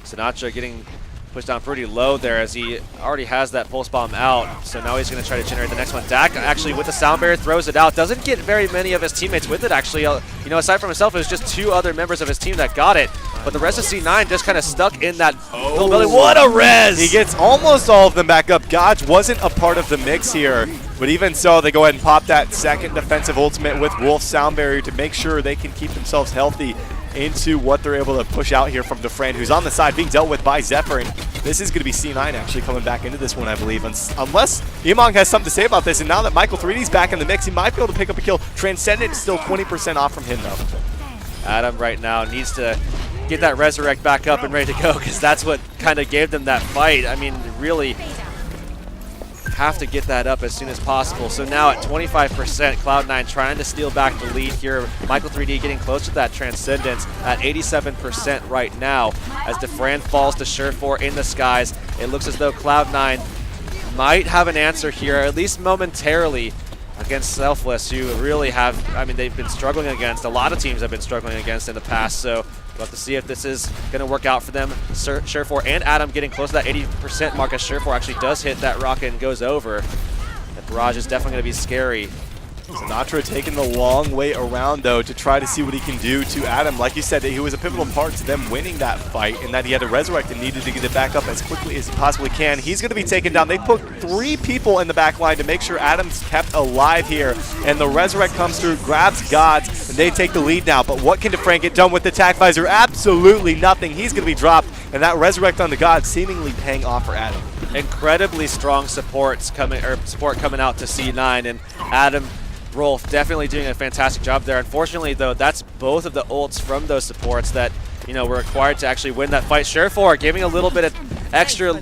Sinatra getting pushed down pretty low there as he already has that pulse bomb out. So now he's going to try to generate the next one. Dak actually with the sound barrier throws it out. Doesn't get very many of his teammates with it actually. You know, aside from himself, it was just 2 other members of his team that got it. But the rest of C9 just kind of stuck in that little building. What a res! He gets almost all of them back up. Gotch wasn't a part of the mix here. But even so, they go ahead and pop that second defensive ultimate with Wolf's sound barrier to make sure they can keep themselves healthy into what they're able to push out here from Defran, who's on the side being dealt with by Zephyr. And this is going to be C9 actually coming back into this one, I believe. Unless Emong has something to say about this. And now that Michael 3D's back in the mix, he might be able to pick up a kill. Transcendent is still 20% off from him, though. Adam right now needs to get that Resurrect back up and ready to go, because that's what kind of gave them that fight. I mean, really have to get that up as soon as possible. So now at 25%, Cloud9 trying to steal back the lead here. Michael 3D getting close to that Transcendence at 87% right now as Defran falls to Surefour in the skies. It looks as though Cloud9 might have an answer here, at least momentarily, against Selfless, who really have, I mean, they've been struggling against, a lot of teams have been struggling against in the past, so we'll have to see if this is going to work out for them. Surefour and Adam getting close to that 80% mark as Surefour actually does hit that rocket and goes over. The barrage is definitely going to be scary. Sinatra taking the long way around, though, to try to see what he can do to Adam. Like you said, he was a pivotal part to them winning that fight, in that he had to resurrect and needed to get it back up as quickly as he possibly can. He's going to be taken down. They put 3 people in the back line to make sure Adam's kept alive here, and the resurrect comes through, grabs Gods, and they take the lead now. But what can Defran get done with the attack visor? Absolutely nothing. He's going to be dropped, and that resurrect on the Gods seemingly paying off for Adam. Incredibly strong support coming out to C9, and Adam Rolf definitely doing a fantastic job there. Unfortunately, though, that's both of the ults from those supports that, you know, were required to actually win that fight. Surefour giving a little bit of extra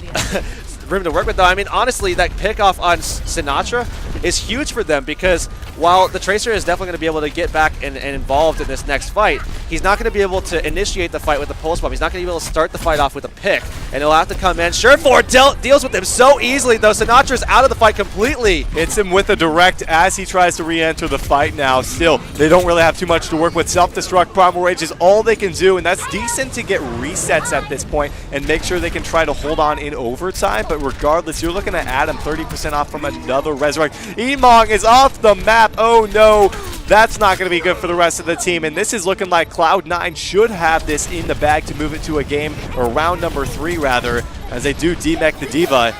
room to work with, though. I mean, honestly, that pickoff on Sinatra is huge for them, because while the Tracer is definitely going to be able to get back and involved in this next fight, he's not going to be able to initiate the fight with the pulse bomb. He's not going to be able to start the fight off with a pick, and he'll have to come in. Surefour deals with him so easily, though. Sinatra's out of the fight completely. Hits him with a direct as he tries to re-enter the fight now. Still, they don't really have too much to work with. Self-destruct, Primal Rage is all they can do, and that's decent to get resets at this point and make sure they can try to hold on in overtime. But regardless, you're looking at Adam 30% off from another Resurrect. Emong is off the map. Oh no, that's not going to be good for the rest of the team. And this is looking like Cloud9 should have this in the bag to move it to a game, or round number 3 rather, as they do demech the D.Va.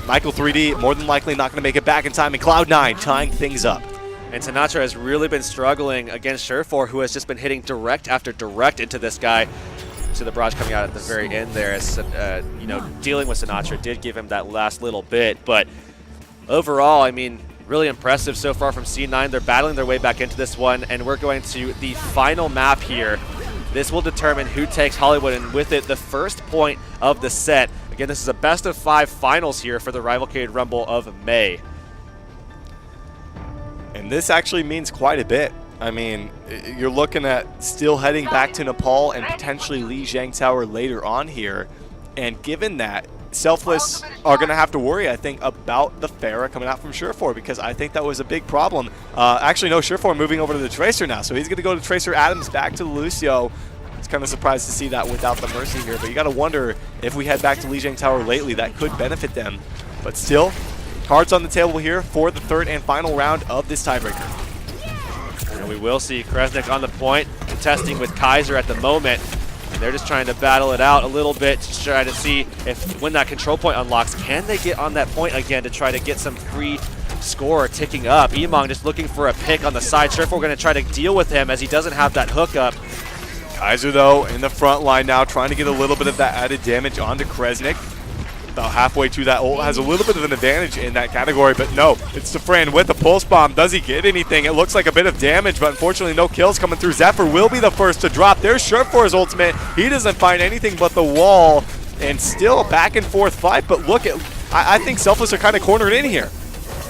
Michael 3D more than likely not going to make it back in time, and Cloud9 tying things up. And Sinatra has really been struggling against Surefour, who has just been hitting direct after direct into this guy. So the barrage coming out at the very end there, as you know, dealing with Sinatra did give him that last little bit, but overall, I mean, Really impressive so far from C9. They're battling their way back into this one, and we're going to the final map here. This will determine who takes Hollywood, and with it, the first point of the set. Again, this is a best-of-5 finals here for the Rivalcade Rumble of May. And this actually means quite a bit. I mean, you're looking at still heading back to Nepal and potentially Lijiang Tower later on here. And given that, Selfless are going to have to worry, I think, about the Pharah coming out from Surefour, because I think that was a big problem. Actually, no, Surefour moving over to the Tracer now, so he's going to go to Tracer Adams back to Lucio. I was kind of surprised to see that without the Mercy here, but you got to wonder if we head back to Lijiang Tower lately, that could benefit them. But still, cards on the table here for the third and final round of this tiebreaker. And we will see Kresnik on the point, contesting with Kaiser at the moment. They're just trying to battle it out a little bit to try to see if when that control point unlocks, can they get on that point again to try to get some free score ticking up. Emong just looking for a pick on the side. Surefour going to try to deal with him as he doesn't have that hookup. Kaiser, though, in the front line now, trying to get a little bit of that added damage onto Kresnik. About halfway through that ult, has a little bit of an advantage in that category, but no, it's Defran with the pulse bomb. Does he get anything? It looks like a bit of damage, but unfortunately no kills coming through. Zephyr will be the first to drop. There's Surefour's ultimate. He doesn't find anything but the wall, and still back and forth fight, but look at, I think Selfless are kind of cornered in here.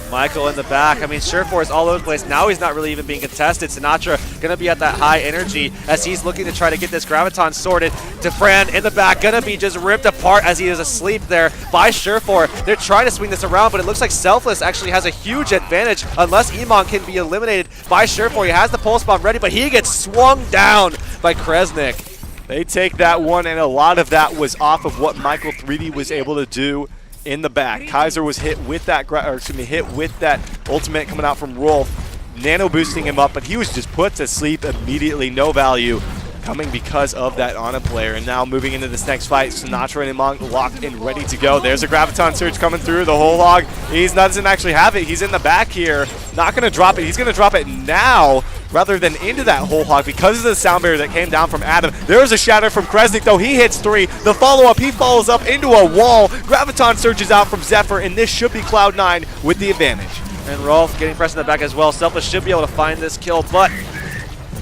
Michael in the back. I mean, Surefour is all over the place. Now he's not really even being contested. Sinatra going to be at that high energy as he's looking to try to get this Graviton sorted. Defran in the back, going to be just ripped apart as he is asleep there by Surefour. They're trying to swing this around, but it looks like Selfless actually has a huge advantage unless Emong can be eliminated by Surefour. He has the pulse bomb ready, but he gets swung down by Kresnik. They take that one, and a lot of that was off of what Michael 3D was able to do in the back. Kaiser was hit with that, ultimate coming out from Rolf, nano boosting him up, but he was just put to sleep immediately. No value coming because of that Ana player. And now moving into this next fight, Sinatra and Emong locked and ready to go. There's a Graviton Surge coming through. The whole hog, he doesn't actually have it. He's in the back here. Not going to drop it. He's going to drop it now rather than into that whole hog because of the sound barrier that came down from Adam. There's a shatter from Kresnik, though. He hits 3. The follow-up, he follows up into a wall. Graviton surges out from Zephyr, and this should be Cloud9 with the advantage. And Rolf getting pressed in the back as well. Selfless should be able to find this kill, but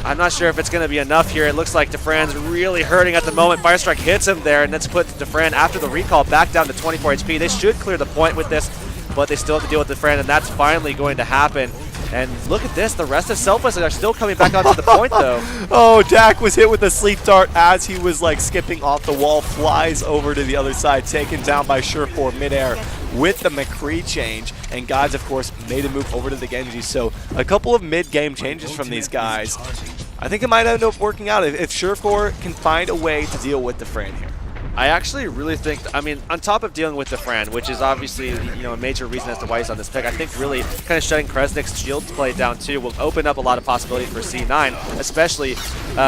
I'm not sure if it's going to be enough here. It looks like Defran's really hurting at the moment. Fire Strike hits him there, and that's put Defran, after the recall, back down to 24 HP. They should clear the point with this, but they still have to deal with Defran, and that's finally going to happen. And look at this. The rest of Selfless are still coming back onto the point, though. Oh, Dak was hit with a sleep dart as he was like skipping off the wall, flies over to the other side, taken down by Surefour midair with the McCree change. And Gods, of course, made a move over to the Genji. So a couple of mid-game changes from these guys. I think it might end up working out if Surefour can find a way to deal with Defran here. I actually really think, I mean, on top of dealing with Defran, which is obviously, you know, a major reason as to why he's on this pick, I think really kind of shutting Kresnik's shield play down too will open up a lot of possibilities for C9, especially,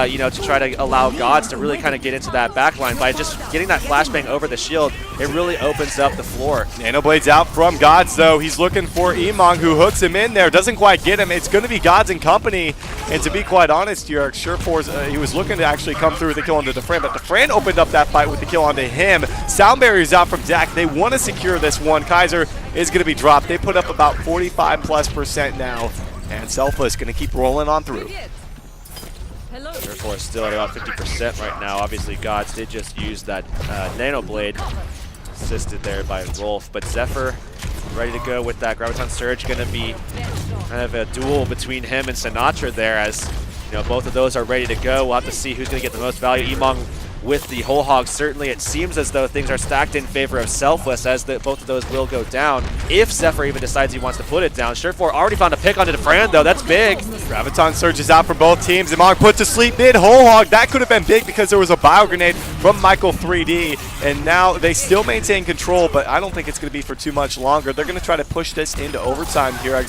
you know, to try to allow Gods to really kind of get into that backline. By just getting that flashbang over the shield, it really opens up the floor. Nano Blades out from Gods, though. He's looking for Emong, who hooks him in there. Doesn't quite get him. It's going to be Gods and company. And to be quite honest here, Surefour's, he was looking to actually come through with the kill onto Defran, but Defran opened up that fight with the kill onto him. Sound barriers out from Dak. They want to secure this one. Kaiser is going to be dropped. They put up about 45+% now, and Selfless going to keep rolling on through. Surefour is still at about 50% right now. Obviously, Gods did just use that Nano Blade, assisted there by Rolf, but Zephyr ready to go with that Graviton Surge. Going to be kind of a duel between him and Sinatra there, as you know, both of those are ready to go. We'll have to see who's going to get the most value. Emong with the whole hog, certainly it seems as though things are stacked in favor of Selfless, as both of those will go down if Zephyr even decides he wants to put it down. Surefour already found a pick onto Defran, though. That's big. Graviton surges out for both teams. Emong put to sleep mid whole hog. That could have been big because there was a bio grenade from Michael 3D, and now they still maintain control, but I don't think it's going to be for too much longer. They're going to try to push this into overtime here. I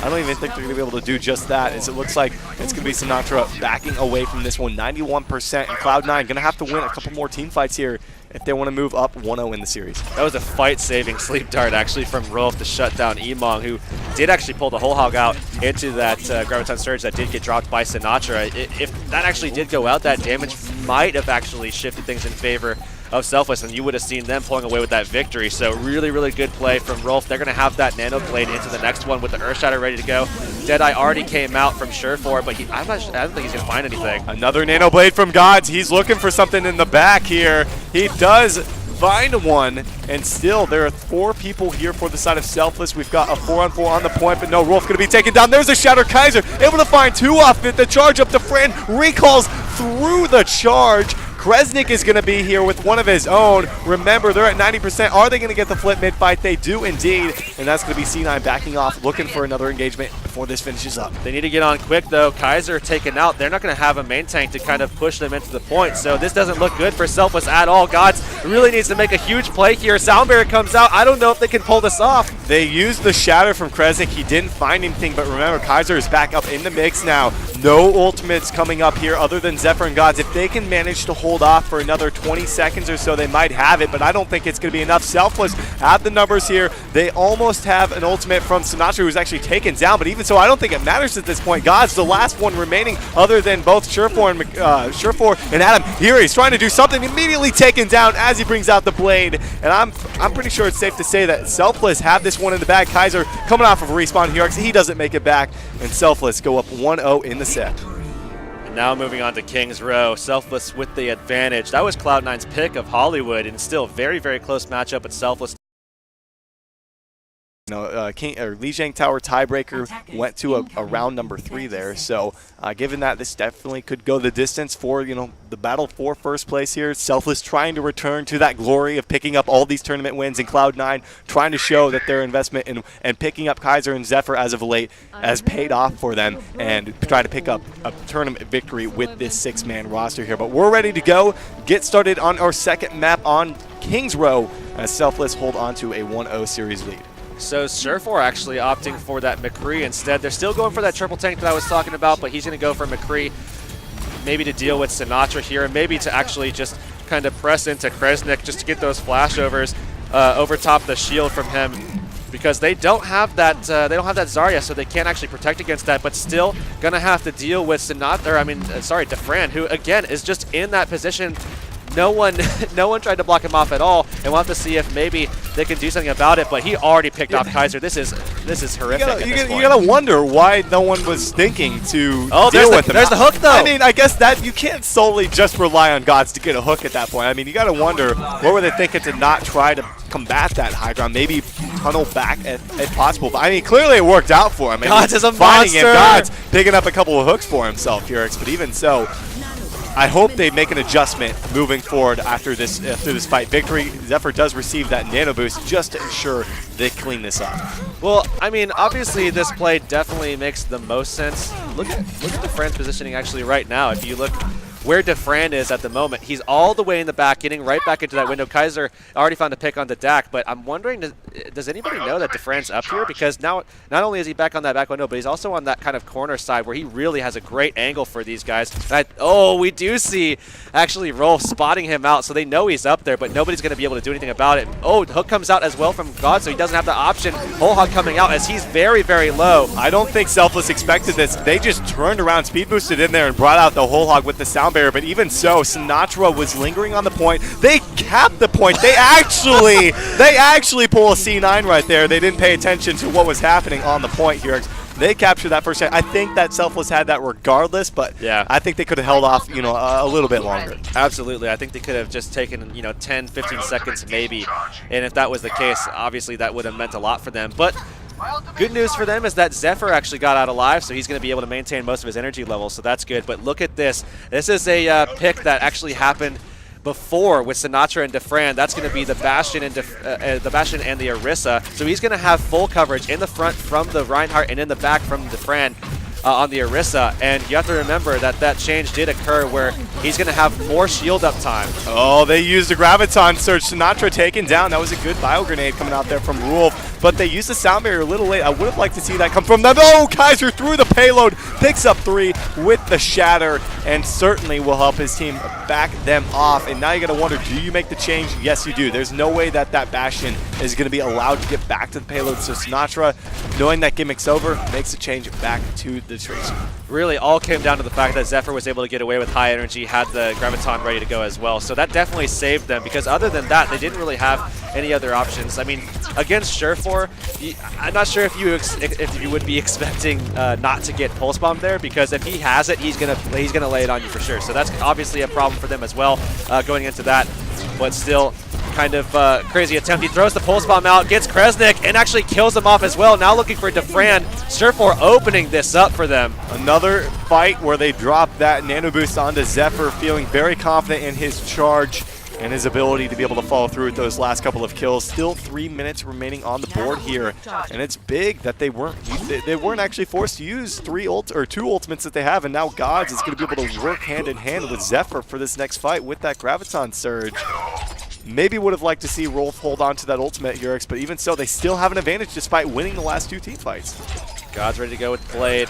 don't even think they're going to be able to do just that, as it looks like it's going to be Sinatra backing away from this one, 91%, and Cloud9 going to have to win a couple more team fights here if they want to move up 1-0 in the series. That was a fight-saving sleep dart, actually, from Rolf to shut down Emong, who did actually pull the whole hog out into that Graviton Surge that did get dropped by Sinatra. If that actually did go out, that damage might have actually shifted things in favor of Selfless, and you would have seen them pulling away with that victory. So really, really good play from Rolf. They're going to have that Nano Blade into the next one with the Earth Shatter ready to go. Deadeye already came out from Surefour, but I don't think he's going to find anything. Another Nano Blade from Gods. He's looking for something in the back here. He does find one, and still there are 4 people here for the side of Selfless. We've got a 4-on-4 on the point, but no, Rolf going to be taken down. There's a Shatter Kaiser, able to find 2 off it. The charge up to Fran, recalls through the charge. Kresnik is going to be here with one of his own. Remember, they're at 90%. Are they going to get the flip mid-fight? They do indeed, and that's going to be C9 backing off, looking for another engagement before this finishes up. They need to get on quick, though. Kaiser taken out. They're not going to have a main tank to kind of push them into the point, so this doesn't look good for Selfless at all. Gods really needs to make a huge play here. Soundbarrier comes out. I don't know if they can pull this off. They used the Shatter from Kresnik. He didn't find anything, but remember, Kaiser is back up in the mix now. No ultimates coming up here other than Zephyr and Gods. If they can manage to hold off for another 20 seconds or so, they might have it, but I don't think it's going to be enough. Selfless have the numbers here. They almost have an ultimate from Sinatra, who's actually taken down, but even so, I don't think it matters at this point. God's the last one remaining other than both Surefour and Adam. Here he's trying to do something, immediately taken down as he brings out the blade, and I'm pretty sure it's safe to say that Selfless have this one in the bag. Kaiser coming off of a respawn here, he doesn't make it back, and Selfless go up 1-0 in the set. And now moving on to Kings Row, Selfless with the advantage. That was Cloud9's pick of Hollywood, and still very, very close matchup, but Selfless. Lijiang Tower tiebreaker went to a round number 3 there. So given that, this definitely could go the distance for the battle for first place here. Selfless trying to return to that glory of picking up all these tournament wins, and Cloud9 trying to show that their investment in picking up Kaiser and Zephyr as of late has paid off for them, and try to pick up a tournament victory with this 6-man roster here. But we're ready to go, get started on our second map on Kings Row as Selfless hold on to a 1-0 series lead. So Surefour actually opting for that McCree instead. They're still going for that triple tank that I was talking about, but he's going to go for McCree, maybe to deal with Sinatra here, and maybe to actually just kind of press into Kresnik just to get those flashovers over top the shield from him, because they don't have that Zarya, so they can't actually protect against that, but still gonna have to deal with Defran, who again is just in that position. No one tried to block him off at all, and we'll have to see if maybe they can do something about it, but he already picked off Kaiser. This is horrific. You gotta wonder why no one was thinking to deal with him. There's the hook, though. I mean, I guess that you can't solely just rely on Gods to get a hook at that point. I mean, you gotta wonder, what were they thinking to not try to combat that high ground, maybe tunnel back if possible. But I mean, clearly it worked out for him. Gods is a monster. monster. Gods picking up a couple of hooks for himself here, but even so, I hope they make an adjustment moving forward after this fight. Victory, Zephyr does receive that nano boost just to ensure they clean this up. Well, I mean, obviously this play definitely makes the most sense. Look at Defran's positioning actually right now. If you look where Defran is at the moment, he's all the way in the back, getting right back into that window. Kaiser already found a pick on the Dak, but I'm wondering, does anybody know that Defran's up here? Because now, not only is he back on that back window, but he's also on that kind of corner side where he really has a great angle for these guys. We do see actually Rolf spotting him out, so they know he's up there, but nobody's going to be able to do anything about it. Oh, the hook comes out as well from God, so he doesn't have the option. Whole hog coming out as he's very, very low. I don't think Selfless expected this. They just turned around, speed boosted in there, and brought out the whole hog with the sound barrier. But even so, Sinatra was lingering on the point. They capped the point. They actually pull a C9 right there. They didn't pay attention to what was happening on the point here. They captured that first shot. I think that Selfless had that regardless, but yeah, I think they could have held off, a little bit longer. Absolutely. I think they could have just taken, 10, 15 seconds maybe. And if that was the case, obviously that would have meant a lot for them. But good news for them is that Zephyr actually got out alive, so he's going to be able to maintain most of his energy levels, so that's good. But look at this. This is a pick that actually happened before with Sinatra and Defran. That's going to be the Bastion and the Orisa. So he's going to have full coverage in the front from the Reinhardt and in the back from Defran on the Orisa. And you have to remember that that change did occur where he's going to have more shield up time. Oh, they used a Graviton Surge. Sinatra taken down. That was a good bio grenade coming out there from Rule. But they used the sound barrier a little late. I would have liked to see that come from them. Oh, Kaiser through the payload, picks up 3 with the shatter, and certainly will help his team back them off. And now you got to wonder, do you make the change? Yes, you do. There's no way that Bastion is going to be allowed to get back to the payload. So Sinatra, knowing that gimmick's over, makes a change back to situation. Really all came down to the fact that Zephyr was able to get away with high energy, had the Graviton ready to go as well. So that definitely saved them, because other than that, they didn't really have any other options. I mean, against Surefour, I'm not sure if you would be expecting not to get Pulse Bomb there, because if he has it, he's gonna lay it on you for sure. So that's obviously a problem for them as well going into that. But still, kind of crazy attempt. He throws the Pulse Bomb out, gets Kresnik, and actually kills him off as well. Now looking for Defran. Surefour opening this up for them. Another fight where they drop that Nano Boost onto Zephyr, feeling very confident in his charge and his ability to be able to follow through with those last couple of kills. Still 3 minutes remaining on the board here, and it's big that they weren't actually forced to use two ultimates that they have, and now Gods is going to be able to work hand in hand with Zephyr for this next fight with that Graviton Surge. Maybe would have liked to see Rolf hold on to that ultimate here, but even so, they still have an advantage despite winning the last 2 team fights. God's ready to go with Blade.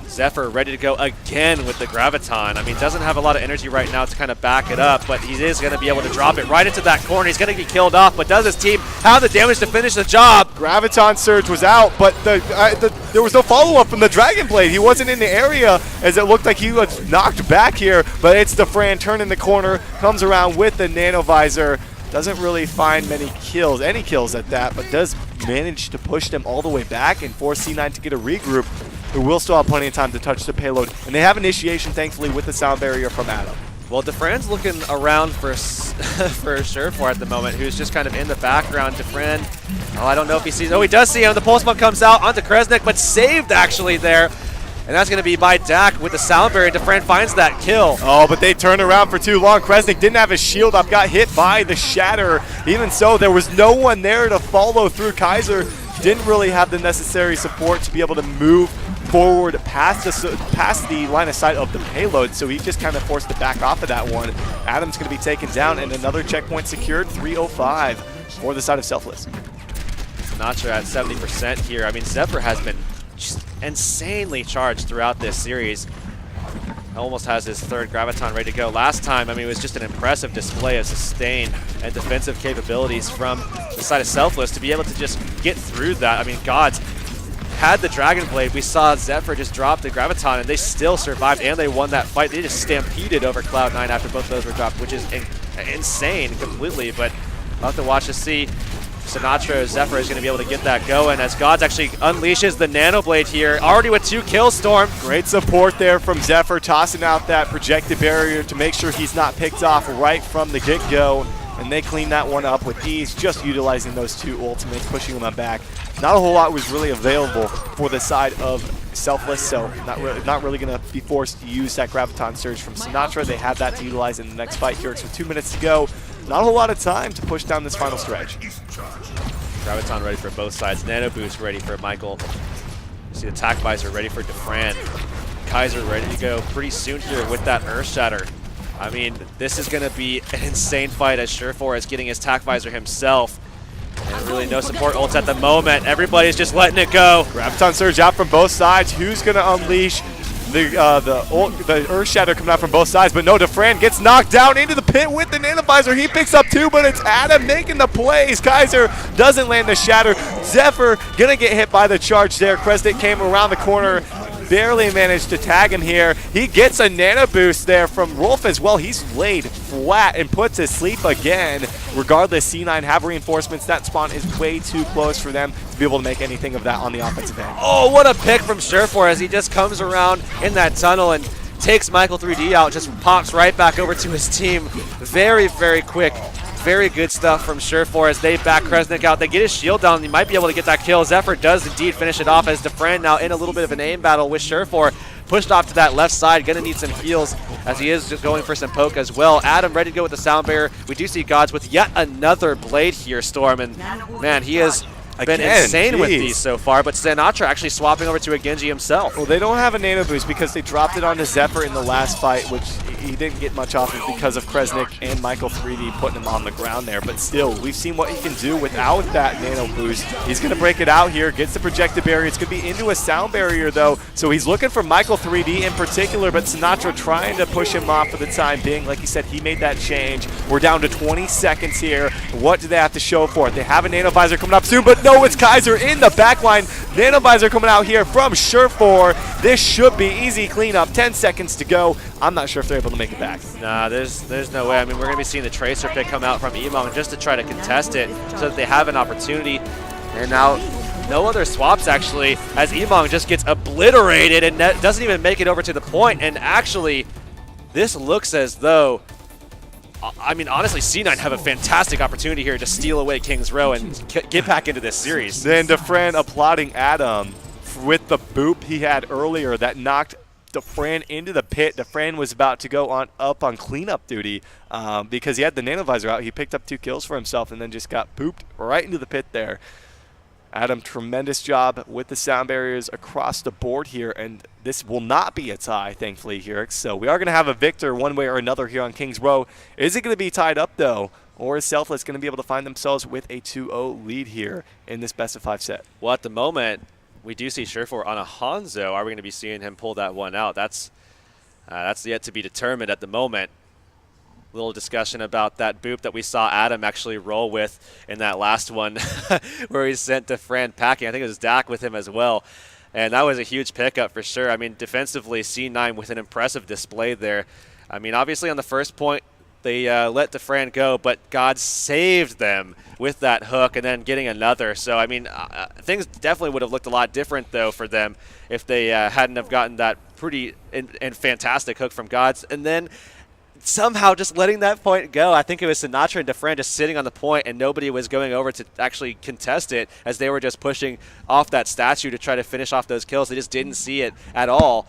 Zephyr ready to go again with the Graviton. I mean, doesn't have a lot of energy right now to kind of back it up, but he is going to be able to drop it right into that corner. He's going to be killed off, but does his team have the damage to finish the job? Graviton Surge was out, but there was no follow-up from the Dragon Blade. He wasn't in the area, as it looked like he was knocked back here, but it's Defran turning the corner, comes around with the Nano Visor. Doesn't really find any kills at that, but does manage to push them all the way back and force C9 to get a regroup, who will still have plenty of time to touch the payload. And they have initiation, thankfully, with the sound barrier from Adam. Well, Defran's looking around for Surefour at the moment, who's just kind of in the background. Defran, I don't know if he sees. Oh, he does see him. The Pulse Bomb comes out onto Kresnik, but saved actually there. And that's going to be by Dak with the sound barrier. Defran finds that kill. Oh, but they turned around for too long. Kresnik didn't have his shield up, got hit by the Shatter. Even so, there was no one there to follow through. Kaiser didn't really have the necessary support to be able to move forward past the line of sight of the payload, so he just kind of forced to back off of that one. Adam's going to be taken down, and another checkpoint secured. 3:05 for the side of Selfless. Sinatra at 70% here. I mean, Zephyr has been just insanely charged throughout this series. Almost has his third Graviton ready to go. Last time, I mean, it was just an impressive display of sustain and defensive capabilities from the side of Selfless to be able to just get through that. I mean, Gods had the Dragon Blade. We saw Zephyr just drop the Graviton, and they still survived, and they won that fight. They just stampeded over Cloud9 after both of those were dropped, which is insane completely, but we'll have to watch to see. Sinatra Zephyr is going to be able to get that going as Gods actually unleashes the Nano Blade here, already with 2 kills, Storm. Great support there from Zephyr, tossing out that projected barrier to make sure he's not picked off right from the get-go, and they clean that one up with ease, just utilizing those 2 ultimates, pushing them back. Not a whole lot was really available for the side of Selfless, so not really going to be forced to use that Graviton Surge from Sinatra. They have that to utilize in the next fight here. With 2 minutes to go, not a whole lot of time to push down this final stretch. Graviton ready for both sides. Nano Boost ready for Michael. You see the Attack Visor ready for Defran. Kaiser ready to go pretty soon here with that Earth Shatter. I mean, this is going to be an insane fight as Surefour is getting his Attack Visor himself. And really no support ults at the moment. Everybody's just letting it go. Graviton Surge out from both sides. Who's going to unleash the Earth Shatter coming out from both sides? But no, Defran gets knocked down into the pit with the Nano Visor. He picks up 2, but it's Adam making the plays. Kaiser doesn't land the Shatter. Zephyr going to get hit by the charge there. Kresnik came around the corner, barely managed to tag him here. He gets a Nano Boost there from Rolf as well. He's laid flat and put to sleep again. Regardless, C9 have reinforcements. That spawn is way too close for them to be able to make anything of that on the offensive end. Oh, what a pick from Surefour as he just comes around in that tunnel and takes Michael 3D out, just pops right back over to his team. Very, very quick. Very good stuff from Surefour as they back Kresnik out. They get his shield down. He might be able to get that kill. Zephyr does indeed finish it off as Defran now in a little bit of an aim battle with Surefour. Pushed off to that left side. Going to need some heals as he is just going for some poke as well. Adam ready to go with the sound barrier. We do see Gods with yet another blade here, Storm. And man, he has been insane with these so far, but Sinatra actually swapping over to a Genji himself. Well, they don't have a Nano Boost because they dropped it onto Zephyr in the last fight, which he didn't get much off of because of Kresnik and Michael 3D putting him on the ground there. But still, we've seen what he can do without that Nano Boost. He's going to break it out here, gets the projected barrier. It's going to be into a sound barrier, though, so he's looking for Michael 3D in particular, but Sinatra trying to push him off for the time being. Like you said, he made that change. We're down to 20 seconds here. What do they have to show for it? They have a Nano Visor coming up soon, but no, it's Kaiser in the back line. Nanovisor coming out here from Sure4. This should be easy cleanup. 10 seconds to go. I'm not sure if they're able to make it back. Nah, there's no way. I mean, we're going to be seeing the Tracer pick come out from Emong just to try to contest it so that they have an opportunity. And now no other swaps, actually, as Emong just gets obliterated and doesn't even make it over to the point. And actually, this looks as though, I mean, honestly, C9 have a fantastic opportunity here to steal away King's Row and get back into this series. Then Defran applauding Adam with the boop he had earlier that knocked Defran into the pit. Defran was about to go up on cleanup duty because he had the Nanovisor out. He picked up 2 kills for himself and then just got booped right into the pit there. Adam, tremendous job with the sound barriers across the board here, and this will not be a tie, thankfully, here. So we are going to have a victor one way or another here on King's Row. Is it going to be tied up, though, or is Selfless going to be able to find themselves with a 2-0 lead here in this best-of-5 set? Well, at the moment, we do see Sure4 on a Hanzo. Are we going to be seeing him pull that one out? That's yet to be determined at the moment. Little discussion about that boop that we saw Adam actually roll with in that last one where he sent Defran packing. I think it was Dak with him as well. And that was a huge pickup for sure. I mean, defensively, C9 with an impressive display there. I mean, obviously on the first point, they let Defran go, but God saved them with that hook and then getting another. So, I mean, things definitely would have looked a lot different, though, for them if they hadn't have gotten that pretty and fantastic hook from Gods. And then somehow just letting that point go. I think it was Sinatra and Defran just sitting on the point and nobody was going over to actually contest it as they were just pushing off that statue to try to finish off those kills. They just didn't see it at all.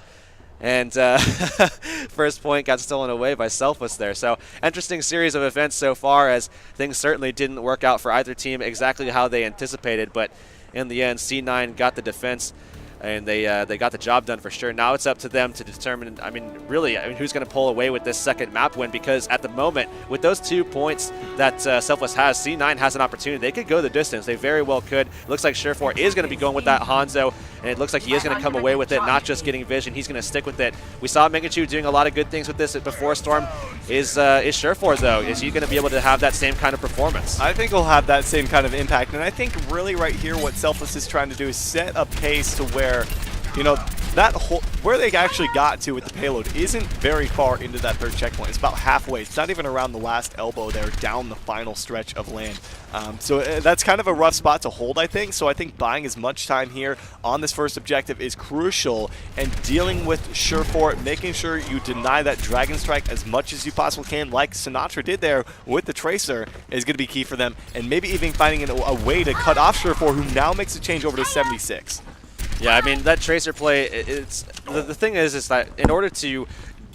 And first point got stolen away by Selfless there. So interesting series of events so far, as things certainly didn't work out for either team exactly how they anticipated. But in the end, C9 got the defense, and they got the job done for sure. Now it's up to them to determine, who's going to pull away with this second map win, because at the moment, with those 2 points that Selfless has, C9 has an opportunity. They could go the distance. They very well could. It looks like Sure4 is going to be going with that Hanzo, and it looks like he is going to come away with it, not just getting vision. He's going to stick with it. We saw Mingachu doing a lot of good things with this before Storm. Is Sure4, though, is he going to be able to have that same kind of performance? I think he'll have that same kind of impact, and I think really right here what Selfless is trying to do is set a pace to where, you know, that whole, where they actually got to with the payload isn't very far into that third checkpoint. It's about halfway. It's not even around the last elbow there, down the final stretch of land. So that's kind of a rough spot to hold, I think. So I think buying as much time here on this first objective is crucial, and dealing with Sure4, making sure you deny that Dragon Strike as much as you possibly can, like Sinatra did there with the Tracer, is going to be key for them. And maybe even finding a way to cut off Sure4, who now makes a change over to 76. Yeah, I mean, that Tracer play, it's the thing is that in order to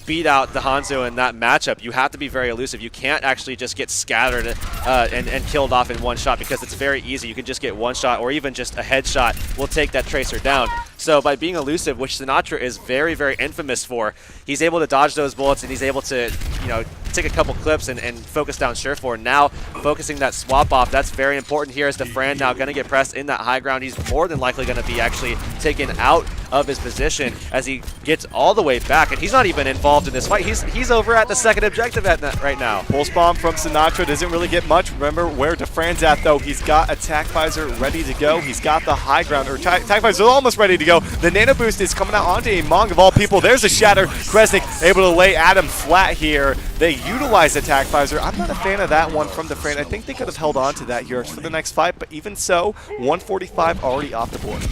beat out the Hanzo in that matchup, you have to be very elusive. You can't actually just get scattered and killed off in one shot, because it's very easy. You can just get one shot, or even just a headshot will take that Tracer down. So by being elusive, which Sinatra is very, very infamous for, he's able to dodge those bullets, and he's able to, you know, take a couple clips and focus down Sure4. Now focusing that swap off, that's very important here, as Defran now going to get pressed in that high ground. He's more than likely going to be actually taken out of his position as he gets all the way back, and he's not even involved in this fight. He's over at the second objective right now. Pulse bomb from Sinatra doesn't really get much. Remember where Defran's at, though. He's got attack visor ready to go. He's got the high ground, or attack visor almost ready to go. The nano boost is coming out onto Emong of all people. There's a shatter. Kresnik able to lay Adam flat here. They utilize attack visor. I'm not a fan of that one from Defran. I think they could have held on to that here for the next fight, but even so, 145 already off the board.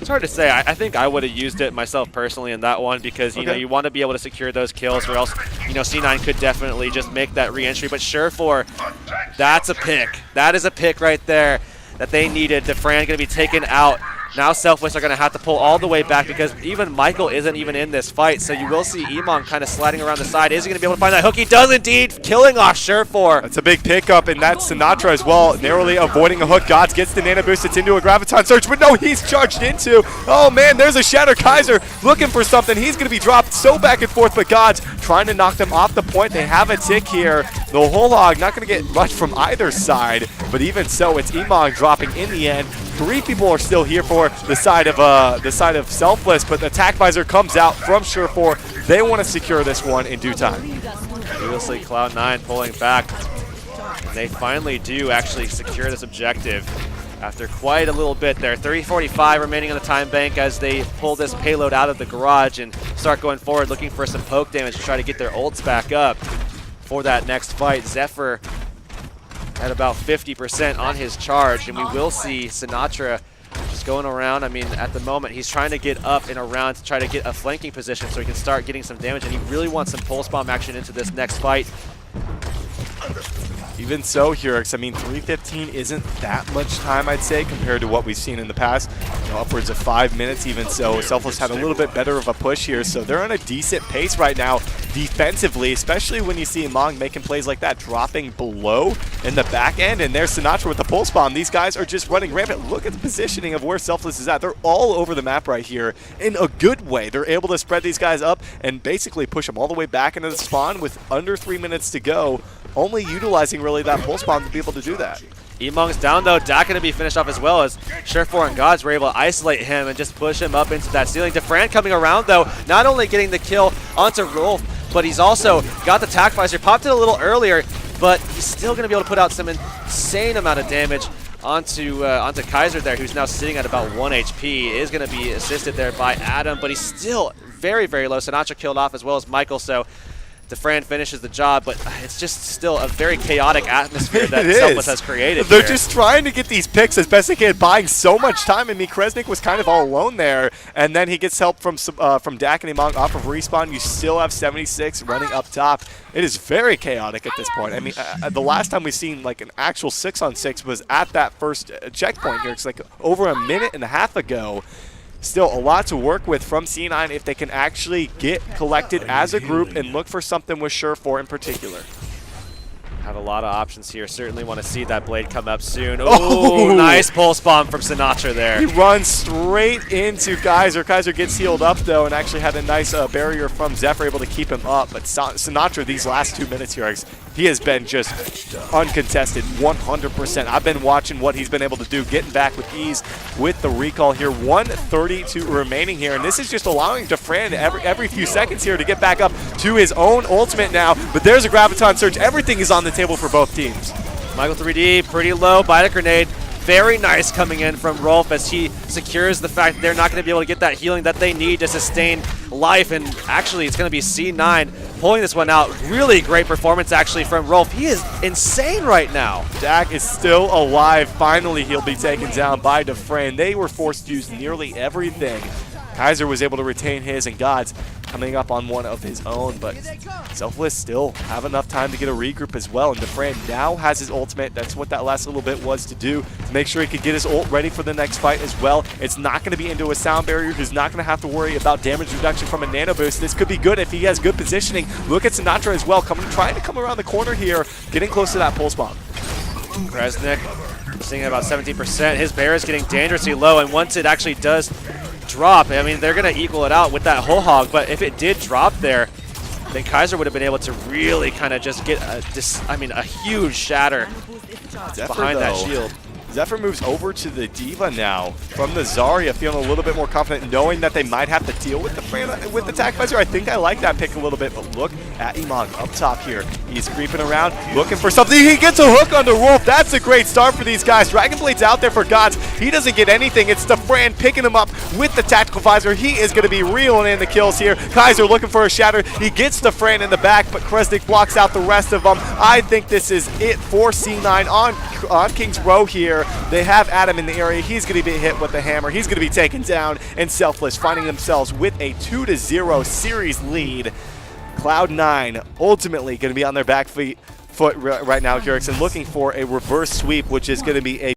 It's hard to say. I think I would have used it myself personally in that one, because you know, you want to be able to secure those kills, or else, you know, C9 could definitely just make that re-entry. But Sure4, that's a pick. That is a pick right there that they needed. Defran going to be taken out. Now Selfless are going to have to pull all the way back, because even Michael isn't even in this fight. So you will see Emong kind of sliding around the side. Is he going to be able to find that hook? He does indeed, killing off Sure4. That's a big pickup, and that's Sinatra as well, narrowly avoiding a hook. Gods gets the nano boost. It's into a Graviton Surge, but no, he's charged into. Oh man, there's a Shatter Kaiser looking for something. He's going to be dropped so back and forth, but Gods trying to knock them off the point. They have a tick here. The whole hog not going to get much from either side, but even so, it's Emong dropping in the end. 3 people are still here for the side of Selfless, but the attack visor comes out from Sure4. They want to secure this one in due time. We will see Cloud9 pulling back. And they finally do actually secure this objective. after quite a little bit there. 3:45 remaining on the time bank as they pull this payload out of the garage and start going forward, looking for some poke damage to try to get their ults back up for that next fight. Zephyr at about 50% on his charge, and we will see Sinatra just going around. I mean, at the moment, he's trying to get up and around to try to get a flanking position so he can start getting some damage, and he really wants some pulse bomb action into this next fight. Even so, Hurix, I mean, 3:15 isn't that much time, I'd say, compared to what we've seen in the past. You know, upwards of 5 minutes even so. Selfless had a little bit better of a push here, so they're on a decent pace right now defensively, especially when you see Among making plays like that, dropping below in the back end. And there's Sinatra with the pulse bomb. These guys are just running rampant. Look at the positioning of where Selfless is at. They're all over the map right here in a good way. They're able to spread these guys up and basically push them all the way back into the spawn with under 3 minutes to go, only utilizing really that pulse bomb to be able to do that. Emong's down though. Dak gonna be finished off as well, as Surefour and Gods were able to isolate him and just push him up into that ceiling. Defran coming around though, not only getting the kill onto Rolf, but he's also got the tac visor. Popped it a little earlier, but he's still gonna be able to put out some insane amount of damage onto Kaiser there, who's now sitting at about 1 HP. Is gonna be assisted there by Adam, but he's still very, very low. Sinatra killed off as well as Michael, so Defran finishes the job, but it's just still a very chaotic atmosphere that Selfless has created. They're just trying to get these picks as best they can, buying so much time. I mean, Kresnik was kind of all alone there, and then he gets help from Dak and Emong off of respawn. You still have 76 running up top. It is very chaotic at this point. I mean, the last time we've seen like an actual 6-on-6 was at that first checkpoint here. It's like over a minute and a half ago. Still a lot to work with from C9 if they can actually get collected as a group and look for something with Surefour in particular. Have a lot of options here. Certainly want to see that blade come up soon. Oh, nice pulse bomb from Sinatra there. He runs straight into Kaiser. Kaiser gets healed up though and actually had a nice barrier from Zephyr able to keep him up. But Sinatra, these last 2 minutes here, he has been just uncontested 100%. I've been watching what he's been able to do, getting back with ease with the recall here. 1:32 remaining here, and this is just allowing Defran every few seconds here to get back up to his own ultimate now. But there's a Graviton Surge. Everything is on the table for both teams. Michael 3D pretty low by the grenade. Very nice coming in from Rolf as he secures the fact that they're not going to be able to get that healing that they need to sustain life. And actually, it's going to be C9 pulling this one out. Really great performance actually from Rolf. He is insane right now. Dak is still alive. Finally, he'll be taken down by Defran. They were forced to use nearly everything. Kaiser was able to retain his, and Gods coming up on one of his own, but Selfless still have enough time to get a regroup as well, and Defran now has his ultimate. That's what that last little bit was to do, to make sure he could get his ult ready for the next fight as well. It's not going to be into a sound barrier. He's not going to have to worry about damage reduction from a nano boost. This could be good if he has good positioning. Look at Sinatra as well, trying to come around the corner here, getting close to that pulse bomb. Kresnik sitting at about 17%. His bear is getting dangerously low, and once it actually does drop, I mean, they're going to equal it out with that whole hog, but if it did drop there, then Kaiser would have been able to really kind of just get a huge shatter behind that shield. Zephyr moves over to the D.Va now from the Zarya, feeling a little bit more confident, knowing that they might have to deal with the tac visor. I think I like that pick a little bit, but look at Emong up top here. He's creeping around, looking for something. He gets a hook onto Rolf. That's a great start for these guys. Dragon Blade's out there for Gods. He doesn't get anything. It's Defran picking him up with the tactical visor. He is going to be reeling in the kills here. Kaiser looking for a shatter. He gets Defran in the back, but Kresnik blocks out the rest of them. I think this is it for C9 on King's Row here. They have Adam in the area. He's going to be hit with the hammer. He's going to be taken down, and Selfless finding themselves with a 2-0 series lead. Cloud9 ultimately going to be on their back foot right now, Hurix, and looking for a reverse sweep, which is going to be a